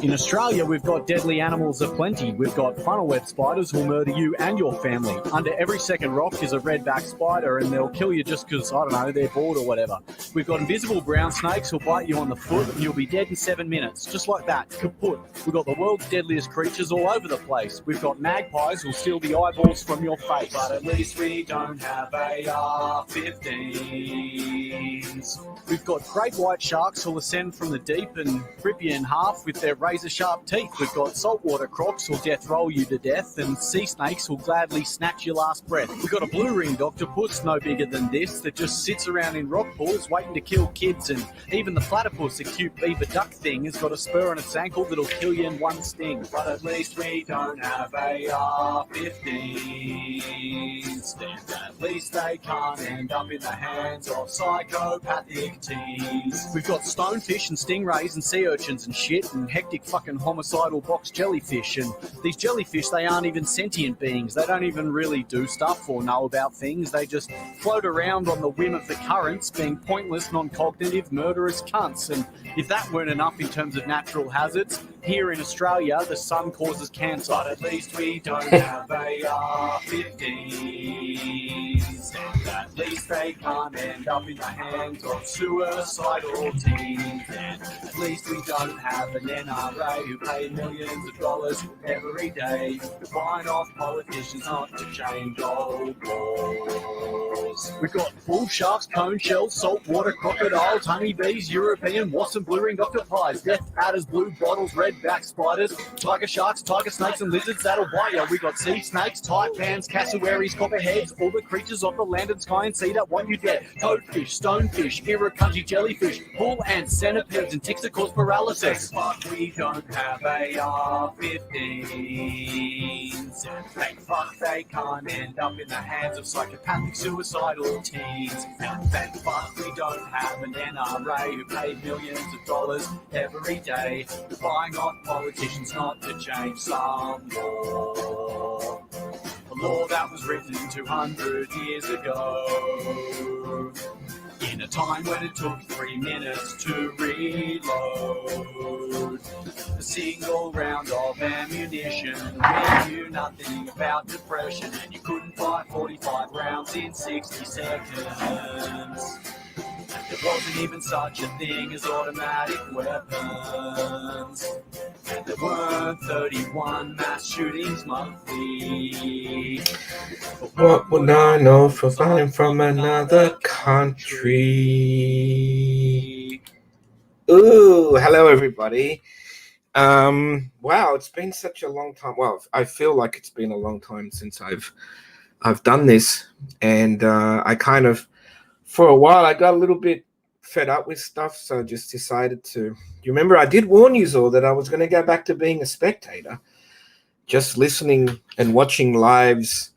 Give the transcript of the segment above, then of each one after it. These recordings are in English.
In Australia, we've got deadly animals aplenty. We've got funnel web spiders who'll murder you and your family. Under every second rock is a redback spider, and they'll kill you just because, I don't know, they're bored or whatever. We've got invisible brown snakes who'll bite you on the foot, and you'll be dead in 7 minutes. Just like that, kaput. We've got the world's deadliest creatures all over the place. We've got magpies who'll steal the eyeballs from your face. But at least we don't have AR-15s. We've got great white sharks who'll ascend from the deep and rip you in half with their razor-sharp teeth. We've got saltwater crocs who'll death roll you to death, and sea snakes who'll gladly snatch your last breath. We've got a blue-ringed octopus, no bigger than this, that just sits around in rock pools waiting to kill kids, and even the platypus, a cute beaver duck thing, has got a spur on its ankle that'll kill you in one sting. But at least we don't have AR-15s, and at least they can't end up in the hands of psychopathic teens. We've got stonefish and stingrays and sea urchins and shit, and hectic fucking homicidal box jellyfish. And these jellyfish, they aren't even sentient beings. They don't even really do stuff or know about things. They just float around on the whim of the currents, being pointless, non-cognitive, murderous cunts. And if that weren't enough in terms of natural hazards, here in Australia, the sun causes cancer. But at least we don't have AR-15s, and at least they can't end up in the hands of suicidal teens. And at least we don't have an NRA who pay millions of dollars every day to find off politicians not to change old laws. We've got bull sharks, cone shells, saltwater crocodiles, honeybees, European wasps and blue-ringed octopi, death adders, blue bottles, redback spiders, tiger sharks, tiger snakes and lizards that'll bite ya. We got sea snakes, taipans, cassowaries, copperheads, all the creatures of the land and sky and sea that want you dead. Toadfish, stonefish, irukandji jellyfish, bull ants, centipedes and ticks that cause paralysis. But we don't have AR-15s, and thank fuck they can't end up in the hands of psychopathic suicidal teens. And thank fuck we don't have an NRA who pay millions of dollars every day buying off politicians not to change some law. A law that was written 200 years ago, in a time when it took 3 minutes to reload. A single round of ammunition really knew nothing about depression, and you couldn't fire 45 rounds in 60 seconds. There wasn't even such a thing as automatic weapons, and there weren't 31 mass shootings monthly. What would I know for flying from another country? Ooh, hello everybody. Wow, it's been such a long time. Well, I feel like it's been a long time since I've done this, and I kind of, for a while, I got a little bit fed up with stuff, so I just decided to. You remember, I did warn you all that I was going to go back to being a spectator, just listening and watching lives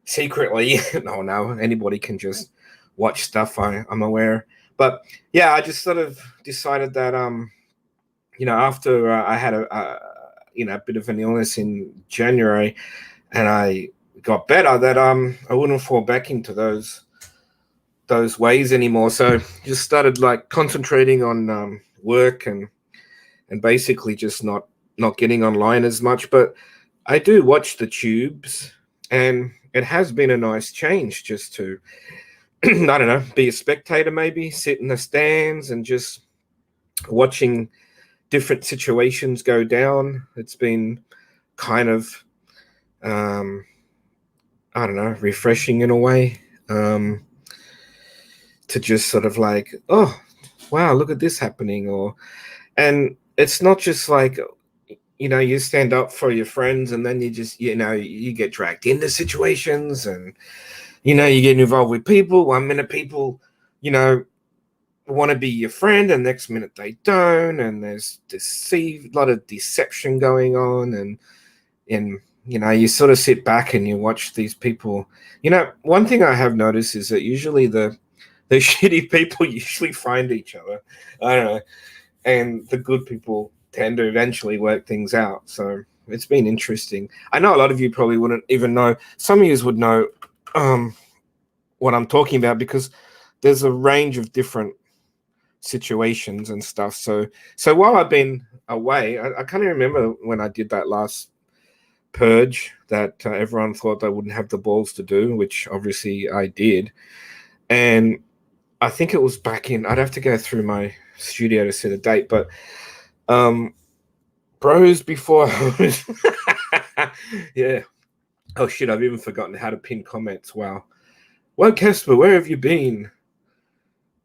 secretly. No, anybody can just watch stuff. I'm aware, but yeah, I just sort of decided that after I had a bit of an illness in January, and I got better, that I wouldn't fall back into those those ways anymore. So just started like concentrating on work and basically just not getting online as much. But I do watch the tubes, and it has been a nice change just to I don't know, be a spectator, maybe sit in the stands and just watching different situations go down. It's been kind of I don't know, refreshing in a way, to just sort of like, oh wow, look at this happening. And it's not just like, you stand up for your friends and then you just, you get dragged into situations, and you get involved with people. 1 minute people, want to be your friend, and next minute they don't, and there's a lot of deception going on, and you sort of sit back and you watch these people. One thing I have noticed is that usually the shitty people usually find each other. I don't know, and the good people tend to eventually work things out. So it's been interesting. I know a lot of you probably wouldn't even know. Some of you would know what I'm talking about, because there's a range of different situations and stuff. So while I've been away, I kind of remember when I did that last purge that everyone thought I wouldn't have the balls to do, which obviously I did. And I think it was back in, I'd have to go through my studio to see the date, but bros before hoes. Yeah. Oh shit, I've even forgotten how to pin comments. Wow. Well, Casper, where have you been?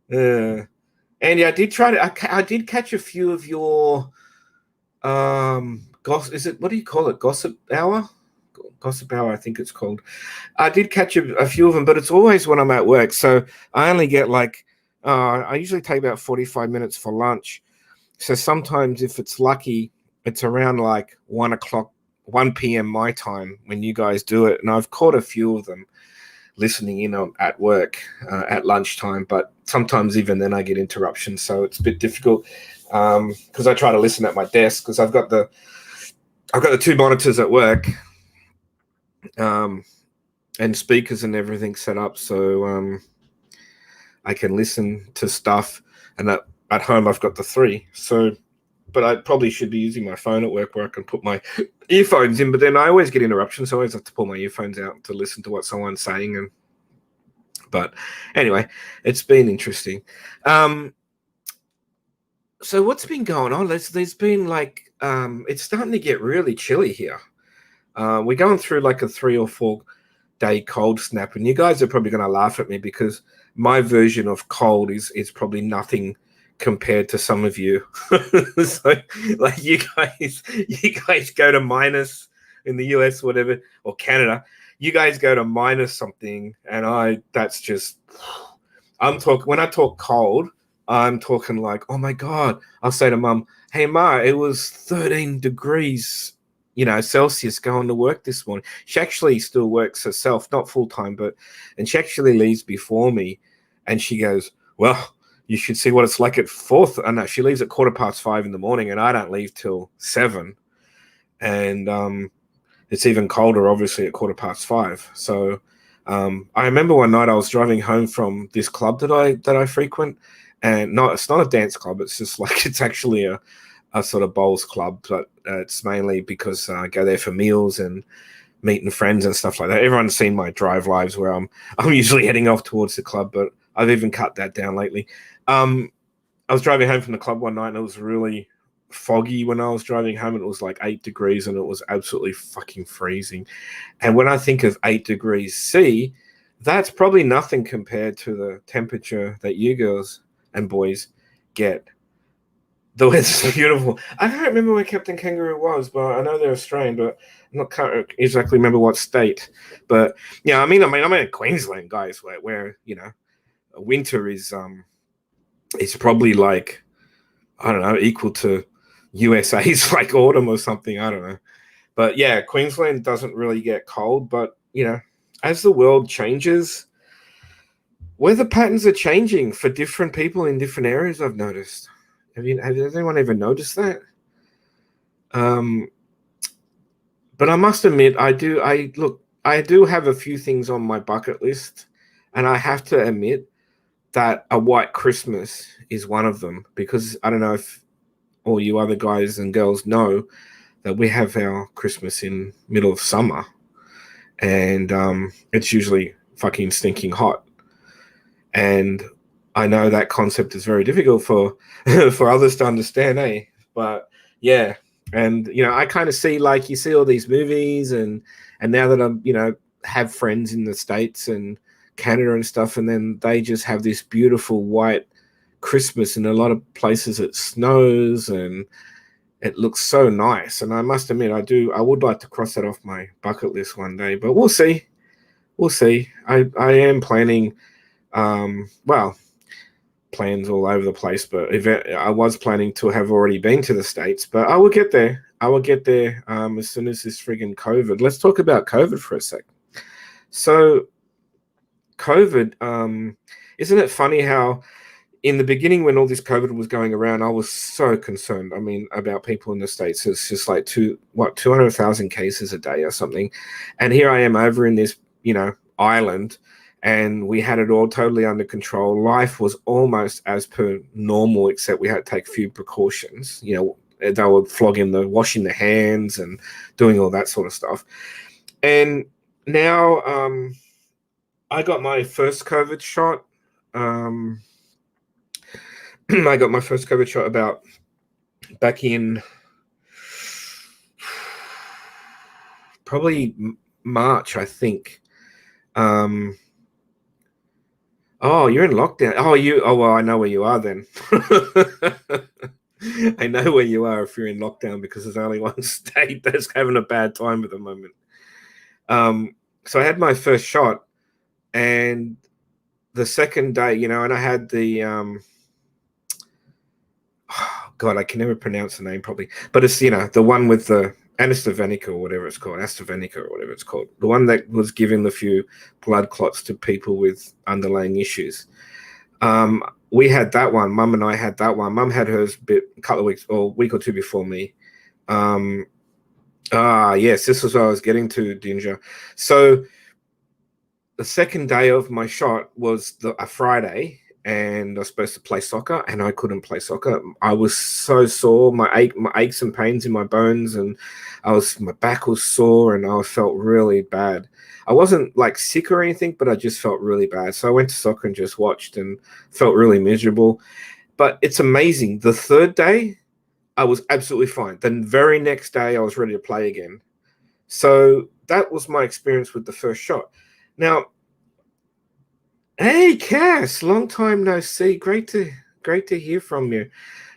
Andy, I did try to. I did catch a few of your gossip. Is it, what do you call it? Gossip hour? Gossip hour, I think it's called. I did catch a few of them, but it's always when I'm at work. So I only get like, I usually take about 45 minutes for lunch. So sometimes if it's lucky, it's around like 1 p.m. my time when you guys do it. And I've caught a few of them listening in at work at lunchtime, but sometimes even then I get interruptions, so it's a bit difficult because I try to listen at my desk, because I've got the 2 monitors at work, and speakers and everything set up, so I can listen to stuff, and at home I've got the 3. So but I probably should be using my phone at work where I can put my earphones in, but then I always get interruptions, so I always have to pull my earphones out to listen to what someone's saying. But anyway, it's been interesting. So what's been going on? There's been like, it's starting to get really chilly here. We're going through like a 3 or 4 day cold snap, and you guys are probably going to laugh at me because my version of cold is probably nothing compared to some of you. So like you guys go to minus in the US, whatever, or Canada, you guys go to minus something, and I'm talking, when I talk cold, I'm talking like, oh my God, I'll say to mum, hey Ma, it was 13 degrees, Celsius going to work this morning. She actually still works herself, not full time, and she actually leaves before me, and she goes, well, you should see what it's like at 4th. And no, she leaves at 5:15 in the morning, and I don't leave till 7. And it's even colder, obviously, at 5:15. So I remember one night I was driving home from this club that I frequent, and no, it's not a dance club. It's just like, it's actually a sort of bowls club, but it's mainly because I go there for meals and meeting friends and stuff like that. Everyone's seen my drive lives where I'm usually heading off towards the club, but I've even cut that down lately. I was driving home from the club one night, and it was really foggy when I was driving home. It was like 8 degrees, and it was absolutely fucking freezing. And when I think of 8 degrees C, that's probably nothing compared to the temperature that you girls and boys get. The weather's beautiful. I don't remember where Captain Kangaroo was, but I know they're Australian, but I can't exactly remember what state. But yeah, I'm in Queensland, guys, where winter is it's probably like, I don't know, equal to USA's like autumn or something. I don't know. But yeah, Queensland doesn't really get cold, but as the world changes, weather patterns are changing for different people in different areas, I've noticed. Has anyone ever noticed that? But I must admit, I do have a few things on my bucket list, and I have to admit, that a white Christmas is one of them, because I don't know if all you other guys and girls know that we have our Christmas in middle of summer, and it's usually fucking stinking hot. And I know that concept is very difficult for for others to understand, eh? But yeah, and I kind of see, like, you see all these movies, and now that I'm have friends in the States and Canada and stuff, and then they just have this beautiful white Christmas. In a lot of places it snows and it looks so nice. And I must admit, I would like to cross that off my bucket list one day, but we'll see. I am planning, plans all over the place, but I was planning to have already been to the States, but I will get there. As soon as this friggin' COVID. Let's talk about COVID for a sec. So COVID, isn't it funny how in the beginning, when all this COVID was going around, I was so concerned. I mean, about people in the States. It's just like 200,000 cases a day or something. And here I am over in this, island, and we had it all totally under control. Life was almost as per normal, except we had to take a few precautions. They were flogging washing the hands and doing all that sort of stuff. And now I got my first COVID shot. I got my first COVID shot about back in probably March, I think. Oh, you're in lockdown. Oh, well, I know where you are then. I know where you are if you're in lockdown, because there's only one state that's having a bad time at the moment. So I had my first shot, and the second day, and I had the God, I can never pronounce the name properly, but it's the one with the AstraZeneca or whatever it's called, the one that was giving the few blood clots to people with underlying issues. We had that one. Mum and I had that one. Mum had hers a couple of weeks or a week or two before me. Yes, this was what I was getting to, Ginger. So the second day of my shot was a Friday, and I was supposed to play soccer, and I couldn't play soccer. I was so sore, my aches and pains in my bones, and my back was sore, and I felt really bad. I wasn't like sick or anything, but I just felt really bad. So I went to soccer and just watched and felt really miserable. But it's amazing. The third day, I was absolutely fine. The very next day, I was ready to play again. So that was my experience with the first shot. Now, hey, Cass, long time no see. Great to hear from you.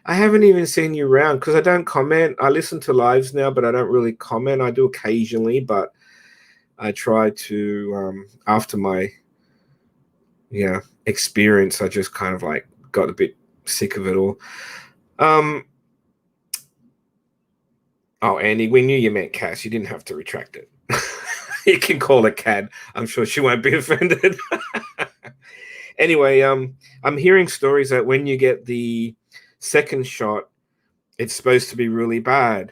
I haven't even seen you around because I don't comment. I listen to lives now, but I don't really comment. I do occasionally, but I try to, after my experience, I just kind of like got a bit sick of it all. Oh, Andy, we knew you meant Cass. You didn't have to retract it. You can call her Cad. I'm sure she won't be offended. Anyway, I'm hearing stories that when you get the second shot, it's supposed to be really bad.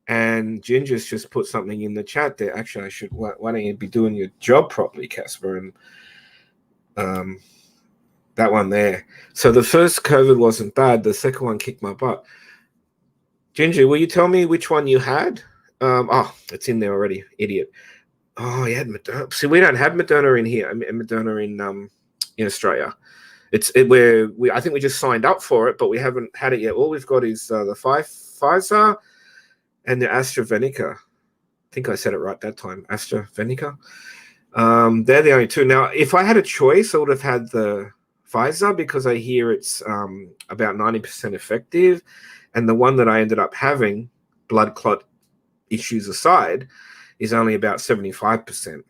And Ginger's just put something in the chat there. Actually, why don't you be doing your job properly, Casper? And that one there. So the first COVID wasn't bad. The second one kicked my butt. Ginger, will you tell me which one you had? It's in there already, idiot. Oh, you had Moderna. See, we don't have Moderna in here. Moderna in Australia. I think we just signed up for it, but we haven't had it yet. All we've got is the Pfizer and the AstraZeneca. I think I said it right that time. AstraZeneca. They're the only two. Now, if I had a choice, I would have had the Pfizer because I hear it's about 90% effective. And the one that I ended up having, blood clot issues aside, is only about 75%.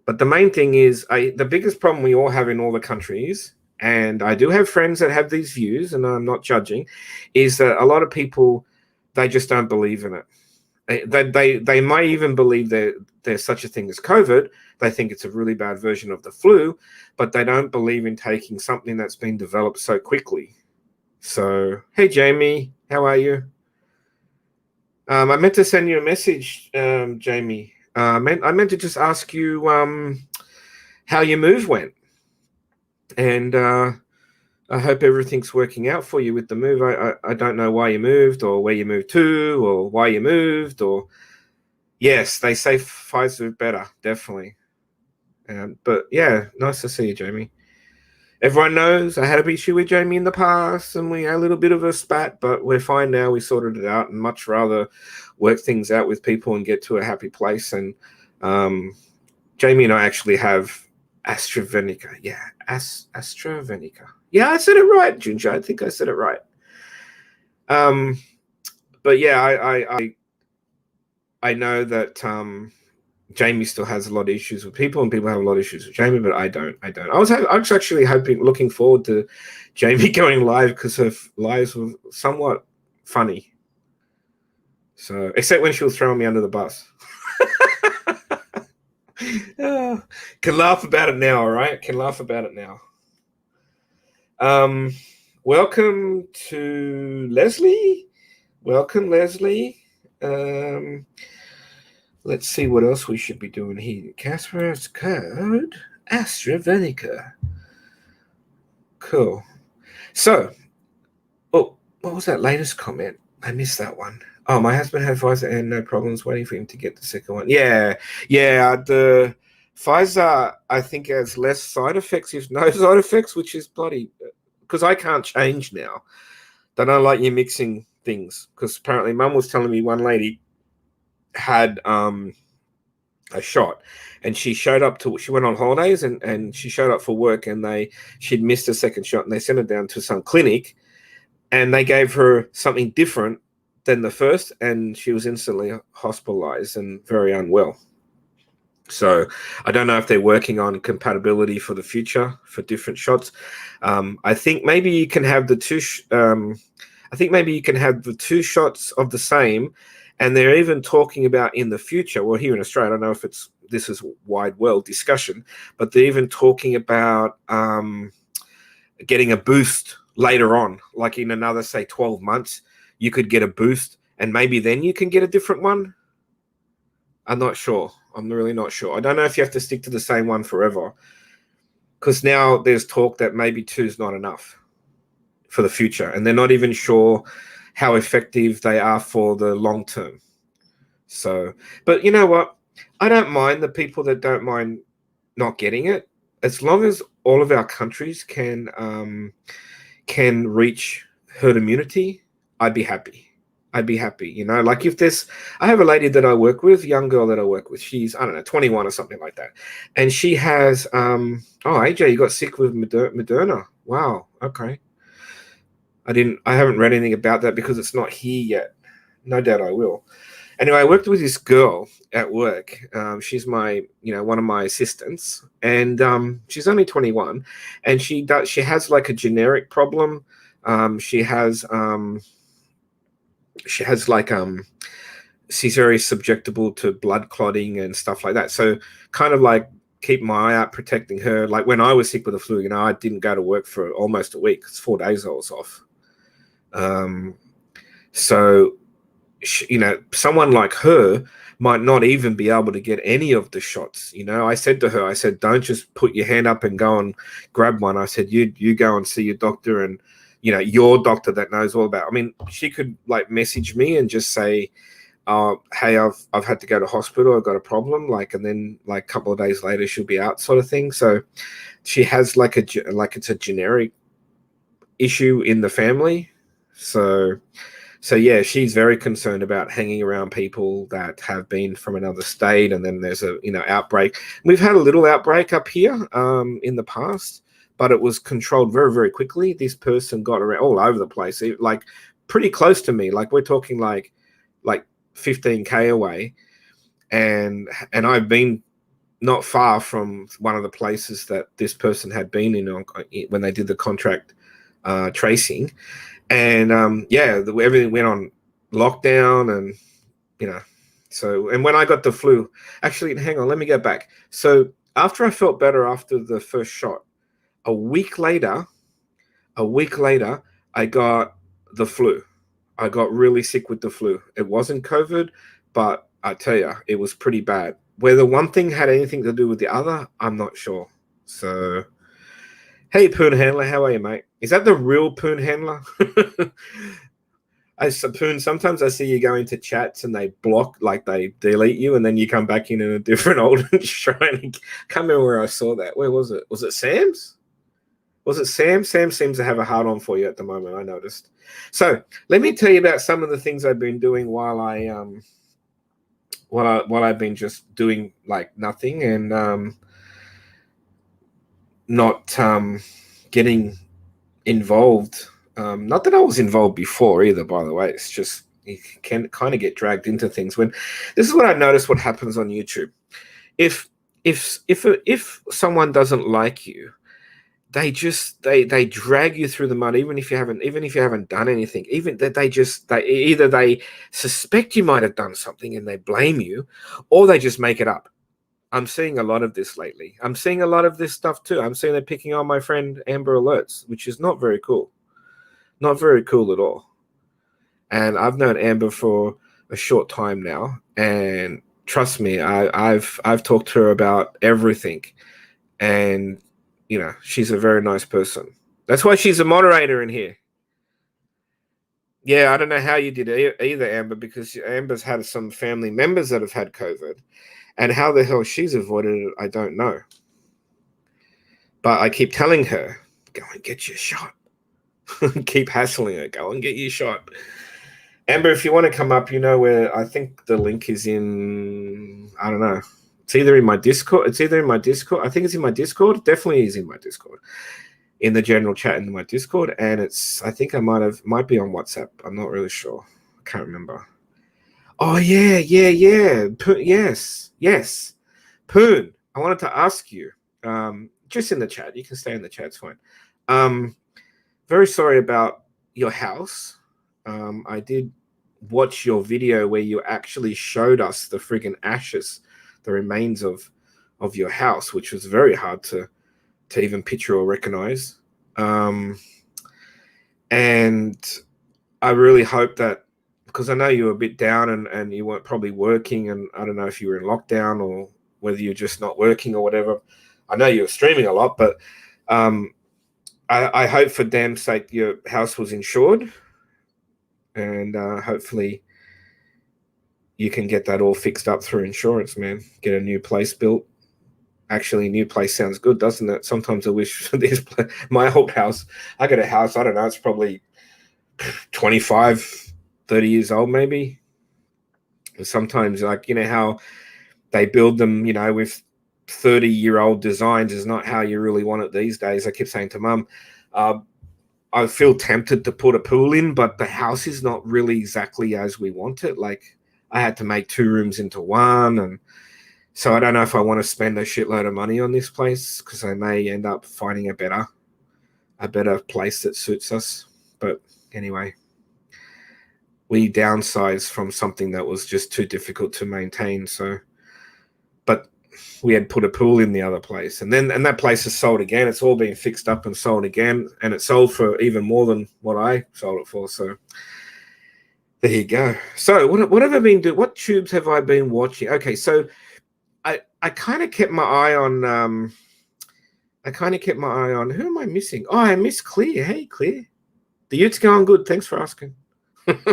But the main thing is, the biggest problem we all have in all the countries, and I do have friends that have these views, and I'm not judging, is that a lot of people, they just don't believe in it. They might even believe that there's such a thing as COVID. They think it's a really bad version of the flu, but they don't believe in taking something that's been developed so quickly. So, hey, Jamie, how are you? I meant to send you a message, Jamie. I meant to just ask you how your move went. And I hope everything's working out for you with the move. I don't know why you moved or where you moved to or why you moved. Or yes, they say Pfizer is better, definitely. But yeah, nice to see you, Jamie. Everyone knows I had an issue with Jamie in the past and we had a little bit of a spat, but we're fine now. We sorted it out and much rather work things out with people and get to a happy place. And Jamie and I actually have AstraZeneca. Yeah, AstraZeneca. Yeah, I said it right, Ginger. I think I said it right. But yeah, I know that Jamie still has a lot of issues with people, and people have a lot of issues with Jamie, but I don't. I was actually looking forward to Jamie going live because her lives were somewhat funny. So, except when she was throwing me under the bus. Can laugh about it now, all right? Can laugh about it now. Welcome to Leslie. Welcome, Leslie. Let's see what else we should be doing here. Casper's code AstraZeneca. Cool. So, what was that latest comment? I missed that one. Oh, my husband had Pfizer and no problems, waiting for him to get the second one. Yeah. The Pfizer, I think, has less side effects, if no side effects, which is bloody, because I can't change now. They don't like you mixing things, because apparently Mum was telling me one lady had a shot, and she went on holidays and she showed up for work, and she'd missed a second shot, and they sent her down to some clinic, and they gave her something different than the first, and she was instantly hospitalized and very unwell. So I don't know if they're working on compatibility for the future for different shots. I think maybe you can have the two. I think maybe you can have the two shots of the same, and they're even talking about in the future. Well, here in Australia, I don't know if this is wide world discussion, but they're even talking about getting a boost later on, like in another, say, 12 months, you could get a boost, and maybe then you can get a different one. I'm not sure. I'm really not sure. I don't know if you have to stick to the same one forever, because now there's talk that maybe two is not enough for the future, and they're not even sure how effective they are for the long term. So, but you know what? I don't mind the people that don't mind not getting it, as long as all of our countries can reach herd immunity. I'd be happy. Like if I have a lady that I work with, young girl that I work with. She's, I don't know, 21 or something like that, and she has AJ, you got sick with Moderna. Wow. Okay. I haven't read anything about that because it's not here yet. No doubt I will. Anyway, I worked with this girl at work. She's one of my assistants, and she's only 21, and she has like a generic problem. She's very susceptible to blood clotting and stuff like that. So kind of like keep my eye out protecting her. Like when I was sick with the flu, I didn't go to work for almost a week. It's 4 days I was off. So someone like her might not even be able to get any of the shots. I said to her, don't just put your hand up and go and grab one. I said, you go and see your doctor, and your doctor that knows all about. I mean, she could like message me and just say, hey, I've had to go to hospital, I've got a problem, and then like a couple of days later she'll be out, sort of thing. So she has it's a generic issue in the family. So yeah, she's very concerned about hanging around people that have been from another state, and then there's a outbreak. We've had a little outbreak up here in the past, but it was controlled very, very quickly. This person got around all over the place, like pretty close to me. Like we're talking like 15K away, and I've been not far from one of the places that this person had been in when they did the contract tracing. And everything went on lockdown, and so, and when I got the flu, actually, hang on, let me go back. So after I felt better after the first shot, a week later, I got the flu. I got really sick with the flu. It wasn't COVID, but I tell you, it was pretty bad. Whether one thing had anything to do with the other, I'm not sure. So Hey, Poon Handler, how are you, mate? Is that the real Poon Handler? Poon, sometimes I see you go into chats and they block, like they delete you, and then you come back in a different old shrine. I can't remember where I saw that. Where was it? Was it Sam's? Was it Sam? Sam seems to have a hard on for you at the moment, I noticed. So let me tell you about some of the things I've been doing while I've been just doing like nothing and not getting involved. Not that I was involved before either, by the way. It's just you can kind of get dragged into things when this is what I noticed what happens on YouTube. If someone doesn't like you, they drag you through the mud, even if you haven't done anything. Even that they suspect you might have done something and they blame you, or they just make it up. I'm seeing a lot of this lately. I'm seeing a lot of this stuff too. I'm seeing they're picking on my friend Amber Alerts, which is not very cool. Not very cool at all. And I've known Amber for a short time now, and trust me, I've talked to her about everything, and you know, she's a very nice person. That's why she's a moderator in here. Yeah, I don't know how you did either, Amber, because Amber's had some family members that have had COVID, and how the hell she's avoided it, I don't know. But I keep telling her, go and get your shot. Keep hassling her, go and get your shot. Amber, if you want to come up, you know where I think the link is in, I don't know. It's either in my Discord. I think it's in my Discord. Definitely is in my Discord. In the general chat in my Discord. And I think I might be on WhatsApp. I'm not really sure. I can't remember. Oh, yeah. Yes. Poon, I wanted to ask you, just in the chat. You can stay in the chat. It's fine. Very sorry about your house. I did watch your video where you actually showed us the friggin' ashes, the remains of your house, which was very hard to even picture or recognize. And I really hope that, because I know you were a bit down and you weren't probably working, and I don't know if you were in lockdown or whether you're just not working or whatever. I know you were streaming a lot, but I hope for damn sake your house was insured, and hopefully you can get that all fixed up through insurance, man. Get a new place built. Actually, new place sounds good, doesn't it? Sometimes I wish my old house, I got a house, I don't know, it's probably 25, 30 years old maybe. And sometimes, like, you know how they build them, you know, with 30-year-old designs is not how you really want it these days. I keep saying to Mum, I feel tempted to put a pool in, but the house is not really exactly as we want it. Like, I had to make 2 rooms into 1, and so I don't know if I want to spend a shitload of money on this place, because I may end up finding a better place that suits us. But anyway, we downsized from something that was just too difficult to maintain. So, but we had put a pool in the other place, and that place is sold again. It's all been fixed up and sold again, and it sold for even more than what I sold it for. So there you go. So what have I been doing? What tubes have I been watching? Okay, so I kind of kept my eye on who am I missing? Oh, I miss Clear. Hey, Clear. The Utes going good. Thanks for asking. I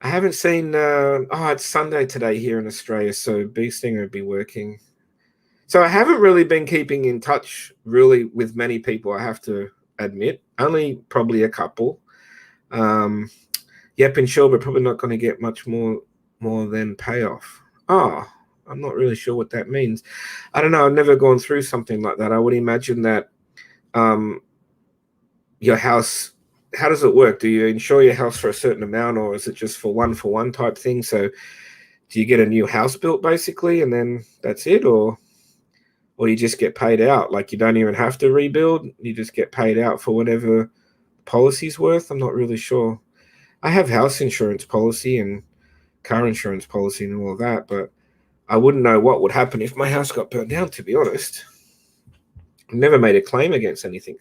haven't seen it's Sunday today here in Australia, so Bee Stinger would be working. So I haven't really been keeping in touch really with many people, I have to admit. Only probably a couple. Yep, and sure, we're probably not going to get much more than payoff. Oh, I'm not really sure what that means. I don't know. I've never gone through something like that. I would imagine that your house, how does it work? Do you insure your house for a certain amount, or is it just for one type thing? So do you get a new house built basically and then that's it, or you just get paid out? Like, you don't even have to rebuild, you just get paid out for whatever policy's worth? I'm not really sure. I have house insurance policy and car insurance policy and all of that, but I wouldn't know what would happen if my house got burnt down, to be honest. I've never made a claim against anything.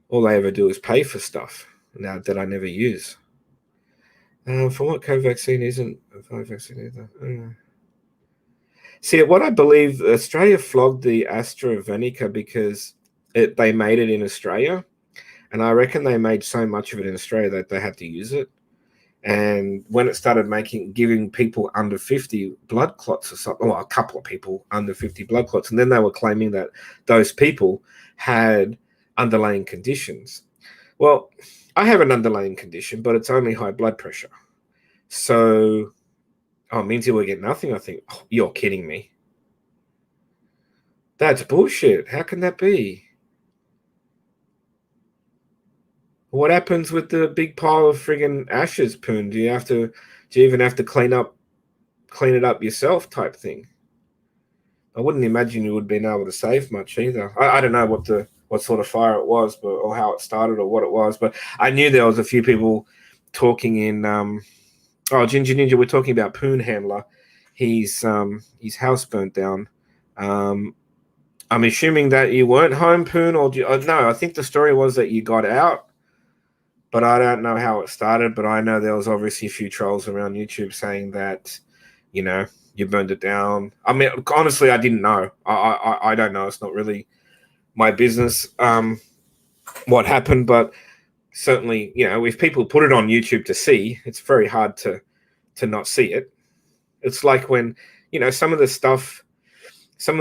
All I ever do is pay for stuff now that I never use. For what, co-vaccine isn't a vaccine either. See, what I believe, Australia flogged the AstraZeneca because they made it in Australia, and I reckon they made so much of it in Australia that they had to use it. And when it started giving people under 50 blood clots or something, well, a couple of people under 50 blood clots, and then they were claiming that those people had underlying conditions. Well, I have an underlying condition, but it's only high blood pressure. So, it means you will get nothing. I think, you're kidding me. That's bullshit. How can that be? What happens with the big pile of friggin' ashes, Poon? Do you even have to clean it up yourself type thing? I wouldn't imagine you would have been able to save much either. I don't know what sort of fire it was, or how it started or what it was, but I knew there was a few people talking in Ginger Ninja, we're talking about Poon Handler. His house burnt down. I'm assuming that you weren't home, Poon, or no, I think the story was that you got out. But I don't know how it started, but I know there was obviously a few trolls around YouTube saying that, you burned it down. I mean, honestly, I didn't know. I don't know. It's not really my business what happened, but certainly, if people put it on YouTube to see, it's very hard to not see it. It's like when, some of the stuff in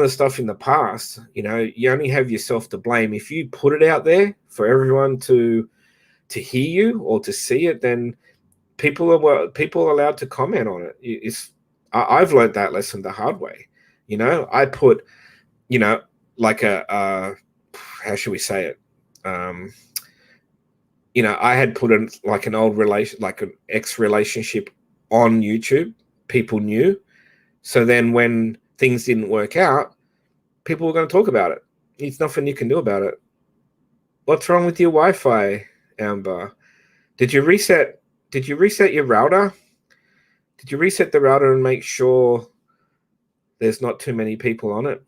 the past, you only have yourself to blame. If you put it out there for everyone to hear you or to see it, then people are allowed to comment on it. I've learned that lesson the hard way. I put, like how should we say it? I had put in like an old relation, like an ex-relationship on YouTube. People knew. So then when things didn't work out, people were going to talk about it. There's nothing you can do about it. What's wrong with your Wi-Fi, Amber? Did you reset your router? Did you reset the router and make sure there's not too many people on it?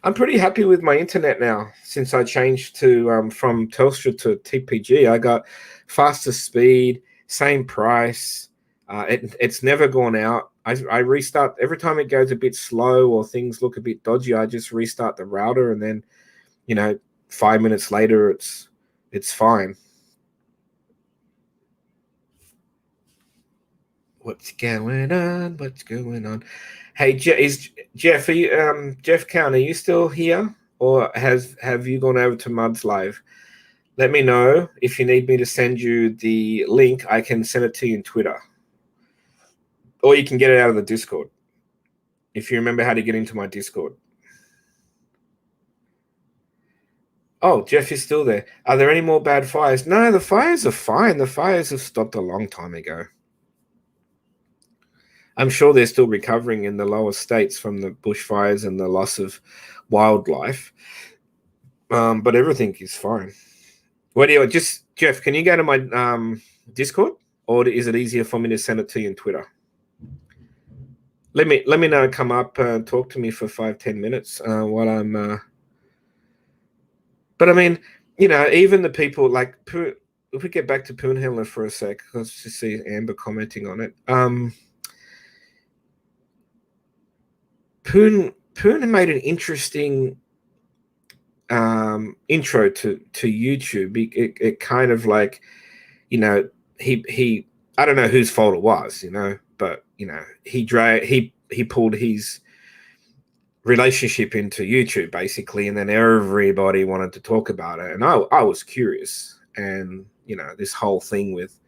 I'm pretty happy with my internet now since I changed to from Telstra to TPG. I got faster speed, same price. It's never gone out. I restart every time it goes a bit slow or things look a bit dodgy. I just restart the router, and then 5 minutes later it's fine. What's going on? Hey, Jeff? Are you, Jeff Count? Are you still here, or have you gone over to Mud's live? Let me know if you need me to send you the link. I can send it to you in Twitter, or you can get it out of the Discord. If you remember how to get into my Discord. Oh, Jeff is still there. Are there any more bad fires? No, the fires are fine. The fires have stopped a long time ago. I'm sure they're still recovering in the lower states from the bushfires and the loss of wildlife. But everything is fine. What do you Jeff? Can you go to my Discord, or is it easier for me to send it to you in Twitter? Let me know. Come up and talk to me for 5-10 minutes while I'm. But I mean, even the people like if we get back to Poon Handler for a sec, let's just see Amber commenting on it. Poon made an interesting intro to YouTube. It kind of like, he I don't know whose fault it was, but he pulled his relationship into YouTube basically, and then everybody wanted to talk about it, and I was curious, and this whole thing with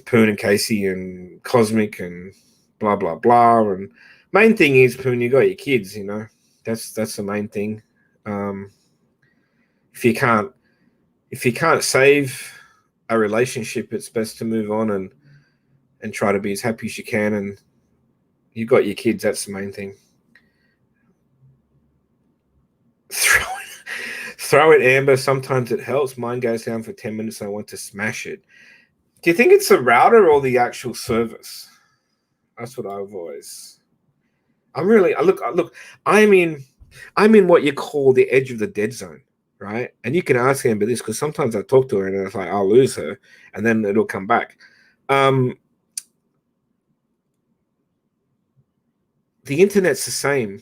Poon and Casey and Cosmic and blah blah blah, and main thing is, Poon, you got your kids, that's the main thing. If you can't save a relationship, it's best to move on and try to be as happy as you can, and you got your kids, that's the main thing. Throw it, Amber. Sometimes it helps. Mine goes down for 10 minutes and I want to smash it. Do you think it's the router or the actual service? That's what I've always. I'm in what you call the edge of the dead zone, right? And you can ask Amber this, because sometimes I talk to her and it's like I'll lose her and then it'll come back. the internet's the same.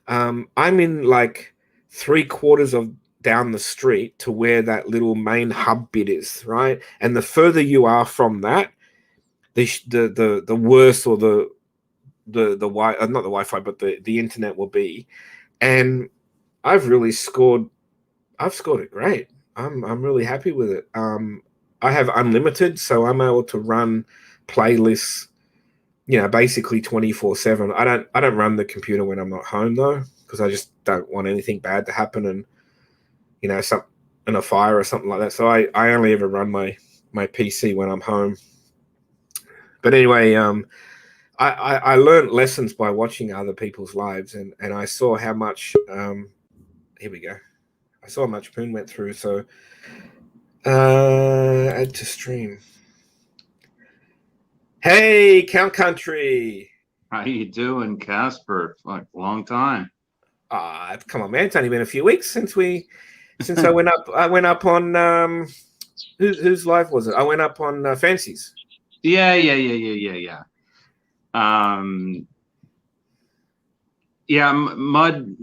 I'm in like 3/4 of down the street to where that little main hub bit is, right? And the further you are from that, the worse, or the not the Wi-Fi, but the internet will be. And I've really scored. I've scored it great. I'm really happy with it. I have unlimited, so I'm able to run playlists, basically 24/7. I don't run the computer when I'm not home though, because I just don't want anything bad to happen, and a fire or something like that. So I only ever run my PC when I'm home. But anyway, I learned lessons by watching other people's lives, and I saw how much. Here we go. I saw how much Poon went through. So add to stream. Hey, Count Country. How you doing, Casper? Like long time. Come on, man! It's only been a few weeks since I went up. I went up on whose live was it? I went up on Fancies. Yeah. Yeah, Mud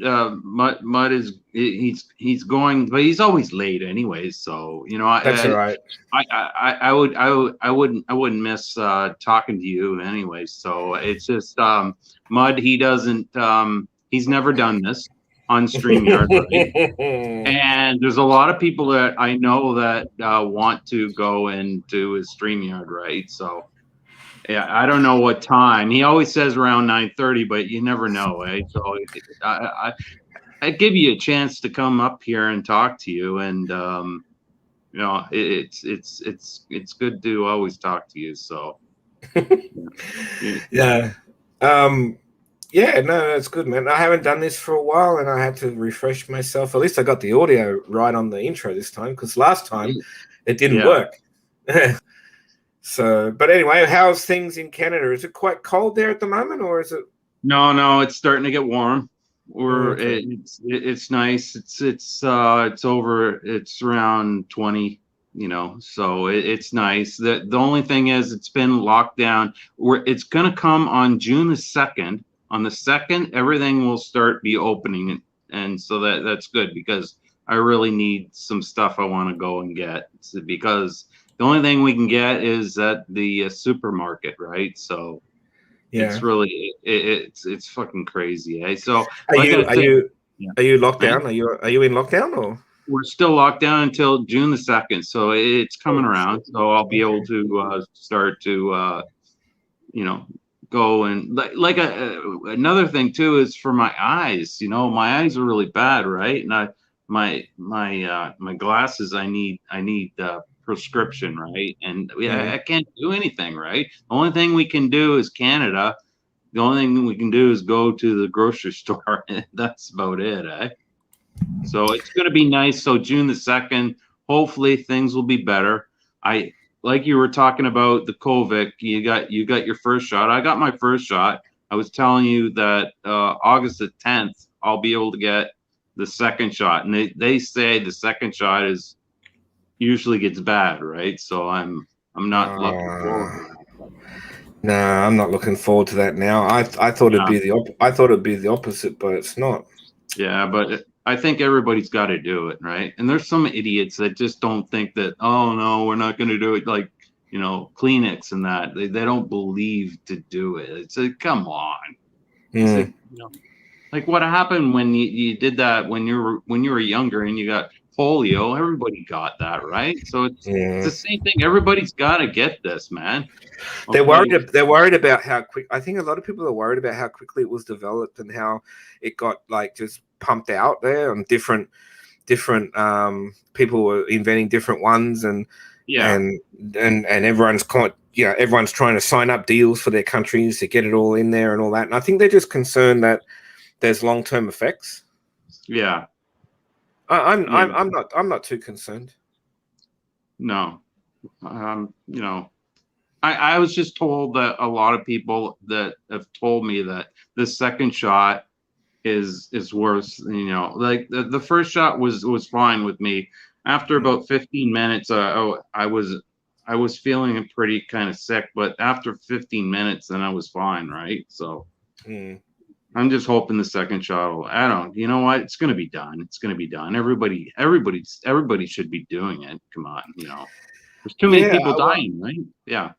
is he's going, but he's always late anyways. So That's all right. I wouldn't miss talking to you anyways. So it's just Mud. He doesn't. He's never done this on StreamYard, right? And there's a lot of people that I know that want to go into his StreamYard, right? So. Yeah, I don't know what time. He always says around 9:30, but you never know, eh? So I give you a chance to come up here and talk to you, and it's good to always talk to you. So yeah, yeah, no, that's good, man. I haven't done this for a while, and I had to refresh myself. At least I got the audio right on the intro this time, because last time it didn't work. So, but anyway, how's things in Canada? Is it quite cold there at the moment, or is it? No, it's starting to get warm. It's nice. It's over. It's around 20. So it's nice. The only thing is, it's been locked down. It's gonna come on June the 2nd. On the 2nd, everything will start be opening, and so that's good, because I really need some stuff I want to go and get, because the only thing we can get is at the supermarket, right? So it's really it's fucking crazy, eh? So are you locked down? Are you in lockdown, or? We're still locked down until June the 2nd, so it's coming around. So I'll be able to start to go, and another thing too is for my eyes. My eyes are really bad, right? And my glasses, I need prescription, right? And I can't do anything, right? The only thing we can do is Canada. The only thing we can do is go to the grocery store. That's about it, eh? So it's going to be nice. So June the 2nd, hopefully things will be better. Like you were talking about the COVID, you got your first shot. I got my first shot. I was telling you that August the 10th, I'll be able to get the second shot. And they say the second shot usually gets bad, right? So I'm not looking forward to that. No, I'm not looking forward to that now. I thought it'd be the opposite, but it's not. Yeah, but I think everybody's got to do it, right? And there's some idiots that just don't think that, oh no, we're not going to do it, like Kleenex and that. They don't believe to do it. It's like, come on. It's like what happened when you did that when you were younger and you got polio? Everybody got that, right? So it's the same thing. Everybody's got to get this, man. Okay. They're worried about how quick. I think a lot of people are worried about how quickly it was developed and how it got just pumped out there, and different people were inventing different ones, and everyone's everyone's trying to sign up deals for their countries to get it all in there and all that. And I think they're just concerned that there's long-term effects. Yeah. I'm not too concerned. No. I was just told that a lot of people that have told me that the second shot is worse. Like the first shot was fine with me. After about 15 minutes, I was feeling pretty kind of sick, but after 15 minutes, then I was fine, right? So I'm just hoping the second shot will. I don't. You know what? It's going to be done. It's going to be done. Everybody should be doing it. Come on, there's too many Yeah, people well, dying, right? Yeah.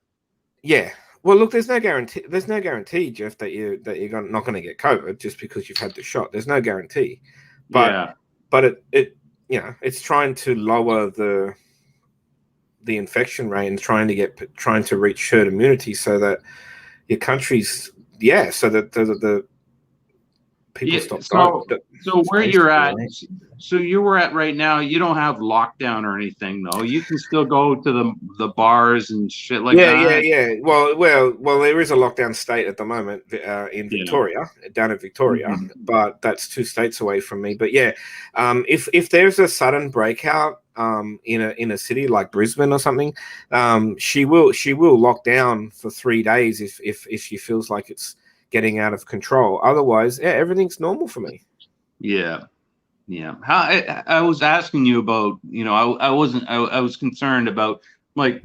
yeah. Well, look, there's no guarantee. There's no guarantee, Jeff, that you're not going to get COVID just because you've had the shot. There's no guarantee, but Yeah. it it's trying to lower the infection rate and trying to reach herd immunity so that your country's so that the people Yeah. stop So, dying. so where you're at, Right? so you were at right now, you don't have lockdown or anything, though. You can still go to the bars and shit like that. Yeah. Well. There is a lockdown state at the moment in Yeah. Victoria, down in Victoria, Mhm. but that's 2 states away from me. But yeah, if there's a sudden breakout in a city like Brisbane or something, she will lock down for 3 days if she feels like it's getting out of control. Otherwise, everything's normal for me. Yeah. Yeah. I was asking you about, I wasn't, I was concerned about like,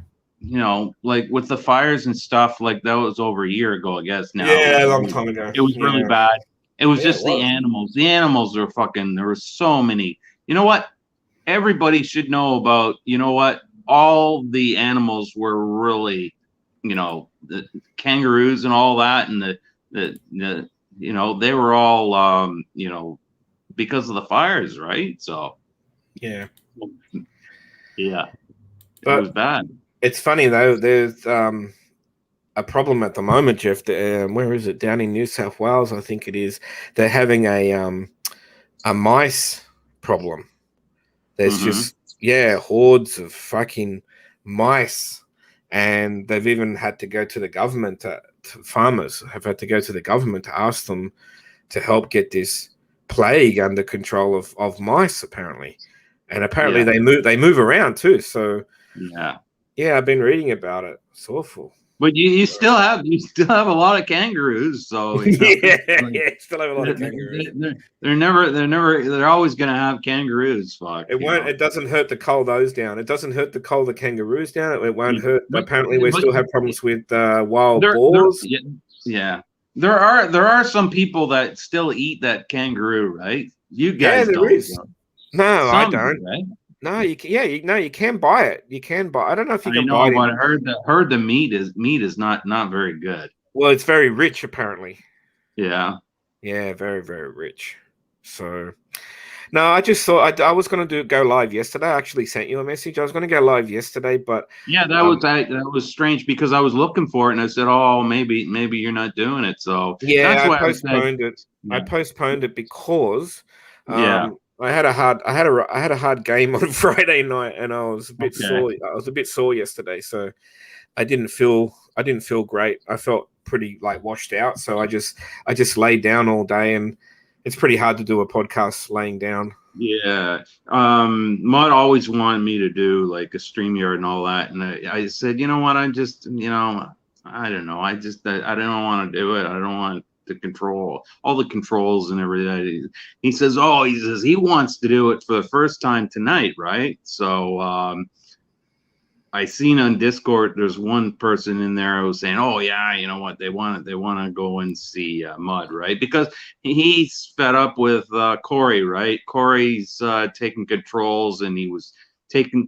like with the fires and stuff, like that was over a year ago, I guess now. Yeah, a long time ago. It was really Yeah, bad. It was yeah, it just the was. animals. The animals were fucking, there were so many. You know what? Everybody should know about, all the animals were really, the kangaroos and all that. And they were all, because of the fires, right? So, Yeah, yeah, it was but bad. it's funny though. There's a problem at the moment, Jeff. Where is it? Down in New South Wales, I think it is. They're having a mice problem. There's just hordes of fucking mice, and they've even had to go to the government. Farmers have had to go to the government to ask them to help get this plague under control of mice, apparently. And apparently they move around too. So Yeah. I've been reading about it. It's awful. But you still have a lot of kangaroos, so Still have a lot of kangaroos. They're always gonna have kangaroos. Fuck. It doesn't hurt to cull those down. It doesn't hurt to cull the kangaroos down. It won't hurt. But- Apparently, we but- still have problems with wild There, boars. yeah. There are some people that still eat that kangaroo, right? You guys there don't. is. No, I Some, don't. right? No, you can. Yeah, you can buy it. You can buy. I don't know if you I can know, buy it. but I heard the meat is not very good. Well, it's very rich, apparently. Yeah. Yeah, very, very rich. So, no, I just thought I was going to go live yesterday. I actually sent you a message. I was going to go live yesterday, but yeah, that was strange because I was looking for it and I said, oh, maybe you're not doing it. So yeah, that's why I postponed it. Yeah. I postponed it because Yeah. I had a hard game on Friday night, and I was a bit sore. I was a bit sore yesterday, so I didn't feel great. I felt pretty washed out, so I just laid down all day, and it's pretty hard to do a podcast laying down. Yeah. Mud always wanted me to do like a StreamYard and all that, and I said, you know what, I just I don't know, I don't want to do it. I don't want to control all the controls and everything. He says he wants to do it for the first time tonight, right? So I seen on Discord there's one person in there who was saying, oh yeah, you know what, they want to go and see Mud, right? Because he's fed up with Corey, right? Corey's taking controls, and he was taking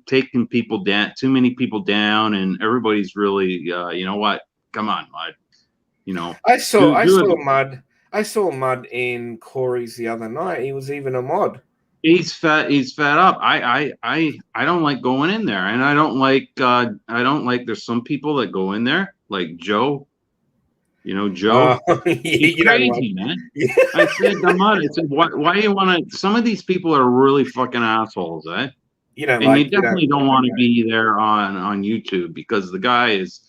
people down, too many people down, and everybody's really you know what, come on, Mud. I saw Mud in Corey's the other night. He was even a mod. He's fed up. I don't like going in there, and I don't like there's some people that go in there like Joe. Joe. He's crazy, man. Yeah. I said to Mud, I said, why do you want to? Some of these people are really fucking assholes, eh? You definitely don't want to be there on YouTube because the guy is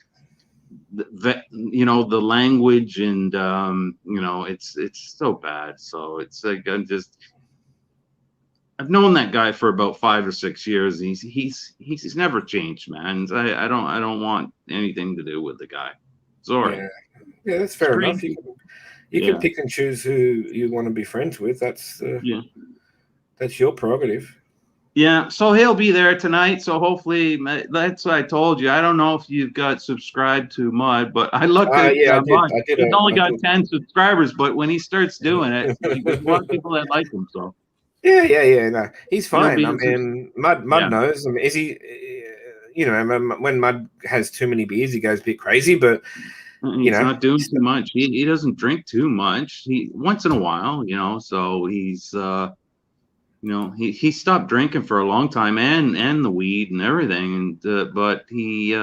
the language and it's so bad. So it's like I've known that guy for about 5 or 6 years. He's never changed, man. I don't want anything to do with the guy. Sorry. Yeah, that's fair enough. You can pick and choose who you want to be friends with. That's your prerogative. Yeah, so he'll be there tonight. So hopefully, that's what I told you. I don't know if you've got subscribed to Mud, but I looked at Yeah, I did. Mud. I did. He's only I got did. 10 subscribers, but when he starts doing it, there's a lot of people that like him. So Yeah. No, he's he'll fine. be. I mean, Mud Yeah, knows. I mean, is he? You know, when Mud has too many beers, he goes a bit crazy. But you he's know, not doing too much. He doesn't drink too much. He once in a while, So he's he stopped drinking for a long time, and the weed and everything, and but he's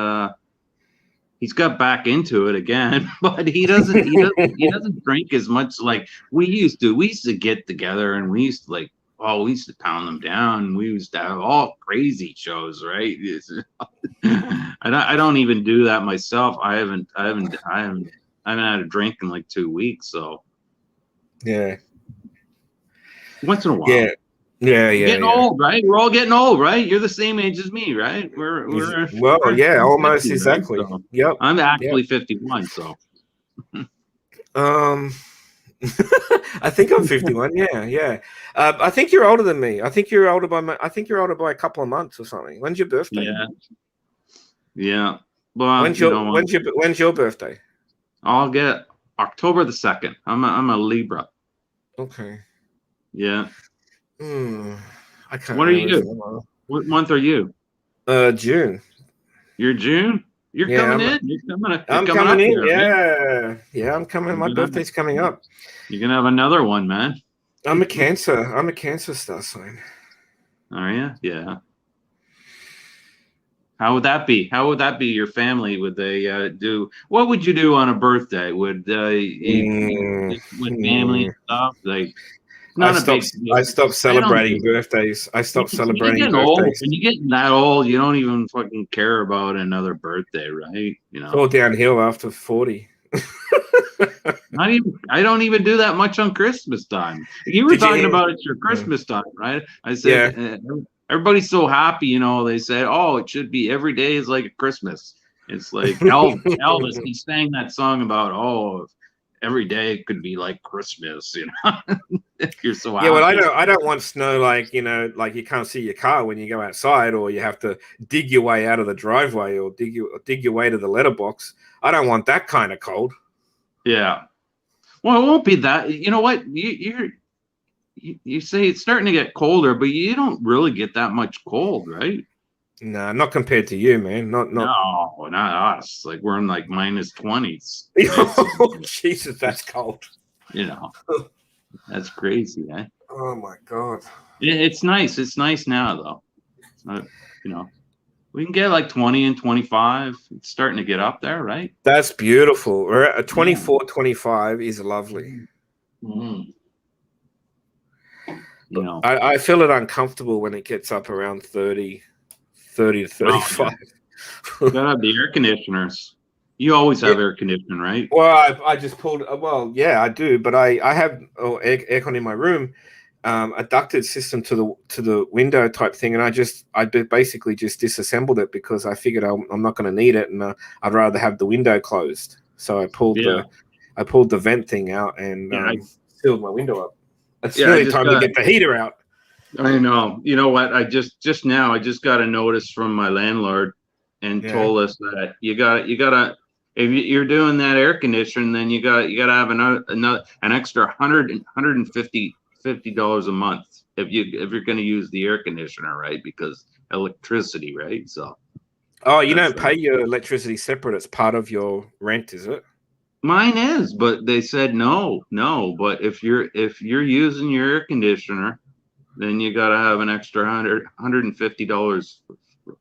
got back into it again. But he doesn't drink as much like we used to. We used to get together and we used to we used to pound them down. We used to have all crazy shows, right? I don't even do that myself. I haven't had a drink in like 2 weeks, so yeah, once in a while. yeah. Getting old, right? We're all getting old, right? You're the same age as me, right? We're Almost 50, exactly. right? So Yep. I'm actually 51, so I think I'm 51. Yeah. I think you're older than me. I think you're older by a couple of months or something. When's your birthday? yeah. Well, when's your birthday? I'll get October the 2nd. I'm a Libra. Okay. Yeah. I can't. What are you? What month are you? June. You're June? You're coming in? I'm coming in. Here, yeah, I'm coming. My birthday's coming up. You're gonna have another one, man. I'm a Cancer star sign. Are you? Yeah. How would that be? How would that be? Your family? Would they do? What would you do on a birthday? Would with family and stuff? Like, I stopped celebrating birthdays. I stopped celebrating birthdays. When you get that old, you don't even fucking care about another birthday, right? It's all downhill after 40. I don't even do that much on Christmas time. You were talking about it's your Christmas time, right? I said everybody's so happy, they say, oh, it should be every day is like a Christmas. It's like Elvis, he sang that song about, oh, every day could be like Christmas, if you're so happy. Yeah, well, I don't want snow like you can't see your car when you go outside, or you have to dig your way out of the driveway, or dig your way to the letterbox. I don't want that kind of cold. Yeah. Well, it won't be that. You know what? You say it's starting to get colder, but you don't really get that much cold, right? No, not compared to you, man. No, not us. Like we're in like -20s. Oh, Jesus, that's cold. That's crazy, eh? Oh my God. It's nice. It's nice now, though. It's not, we can get like 20 and 25. It's starting to get up there, right? That's beautiful. We're at 24, 25 is lovely. Mm-hmm. I feel it uncomfortable when it gets up around 30 to 35. You gotta have the air conditioners. You always have air conditioning, right? Well, I just pulled. Well, yeah, I do, but I have aircon in my room, a ducted system to the window type thing, and I basically just disassembled it because I figured I'm not going to need it, and I'd rather have the window closed. So I pulled the vent thing out and sealed my window up. It's really time to get the heater out. I know. You know what? I just got a notice from my landlord and told us that you gotta if you're doing that air conditioning, then you gotta have an extra $150 a month if you're gonna use the air conditioner, right? Because electricity, right? So. Oh, you don't pay your electricity separate. It's part of your rent, is it? Mine is, but they said no. But if you're using your air conditioner, then you got to have an extra $150 to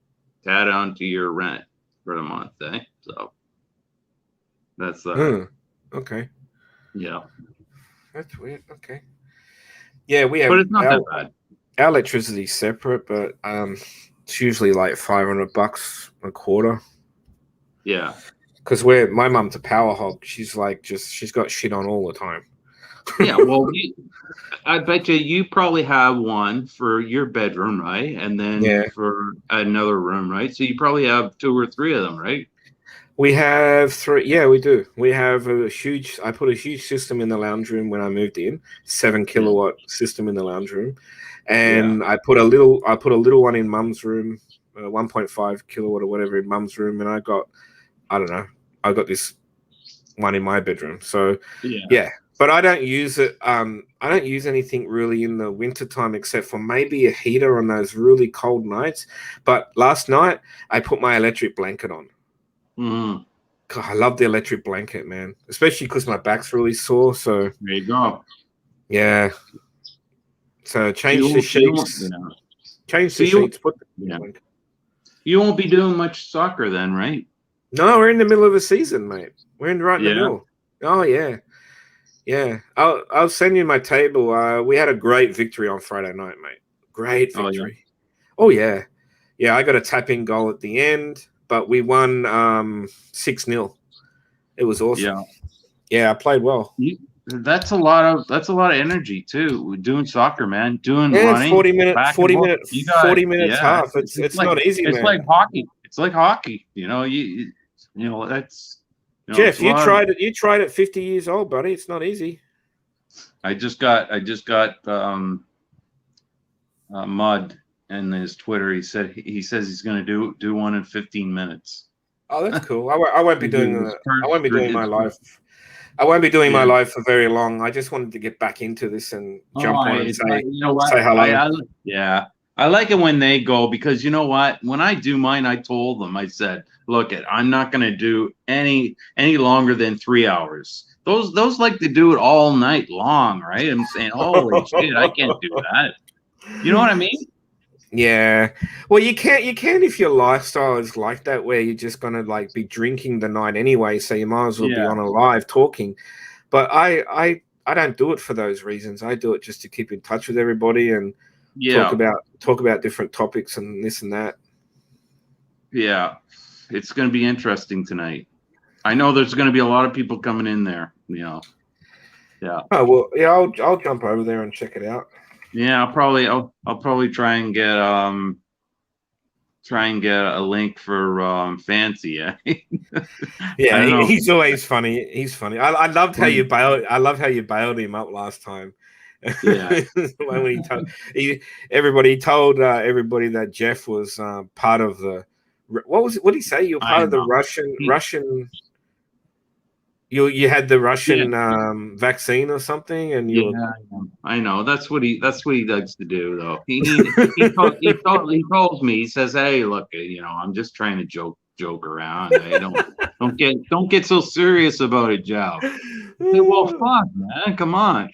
add on to your rent for the month, eh? So that's okay. Yeah. That's weird. Okay. Yeah, we have. But it's not that bad. Our electricity's separate, but it's usually like $500 a quarter. Yeah. Because my mum's a power hog. She's got shit on all the time. Yeah, well, I bet you probably have one for your bedroom, right? And then for another room, right? So you probably have 2 or 3 of them, right? We have 3. Yeah, we do. We have I put a huge system in the lounge room when I moved in, 7 kilowatt system in the lounge room. and I put a little one in Mum's room, 1.5 kilowatt or whatever in Mum's room, and I got this one in my bedroom. So yeah. But I don't use it. I don't use anything really in the wintertime except for maybe a heater on those really cold nights. But last night I put my electric blanket on. Mm. God, I love the electric blanket, man, especially because my back's really sore. So there you go. Yeah. So change the sheets. Change the sheets. Put the blanket. You won't be doing much soccer then, right? No, we're in the middle of a season, mate. We're right in the middle. Oh yeah. Yeah, I'll send you my table. We had a great victory on Friday night, mate. Great victory. Oh yeah. I got a tap-in goal at the end, but we won 6-0. It was awesome. Yeah, I played well. That's a lot of energy too. Doing soccer, man. Running. 40 minutes half. It's like, not easy, man. It's like hockey. It's like hockey. You know that's. Jeff, you tried it. You tried it 50 years old, buddy. It's not easy. I just got Mud in his Twitter. He says he's going to do one in 15 minutes. Oh, that's cool. I won't be doing I won't be doing my life. I won't be doing my life for very long. I just wanted to get back into this and jump on and say, say hello. I like it when they go because you know what? When I do mine, I told them, I said, look, I'm not going to do any longer than 3 hours. Those like to do it all night long, right? I'm saying, holy shit, I can't do that. You know what I mean? Yeah. Well, you can't if your lifestyle is like that, where you're just going to like be drinking the night anyway. So you might as well be on a live talking. But I don't do it for those reasons. I do it just to keep in touch with everybody and talk about different topics and this and that. Yeah, it's going to be interesting tonight. I know there's going to be a lot of people coming in there. Yeah. Oh well, yeah. I'll jump over there and check it out. Yeah, I'll probably try and get a link for Fancy. Yeah, he's always funny. He's funny. I loved how you bailed. I love how you bailed him up last time. Yeah. When everybody told everybody that Jeff was part of the. What did he say? You're part of the Russian. You had the Russian vaccine or something, and I know. That's what he likes to do, though. He told me. He says, "Hey, look, I'm just trying to joke around. I don't get so serious about it, Joe." I said, well, fuck, man, come on.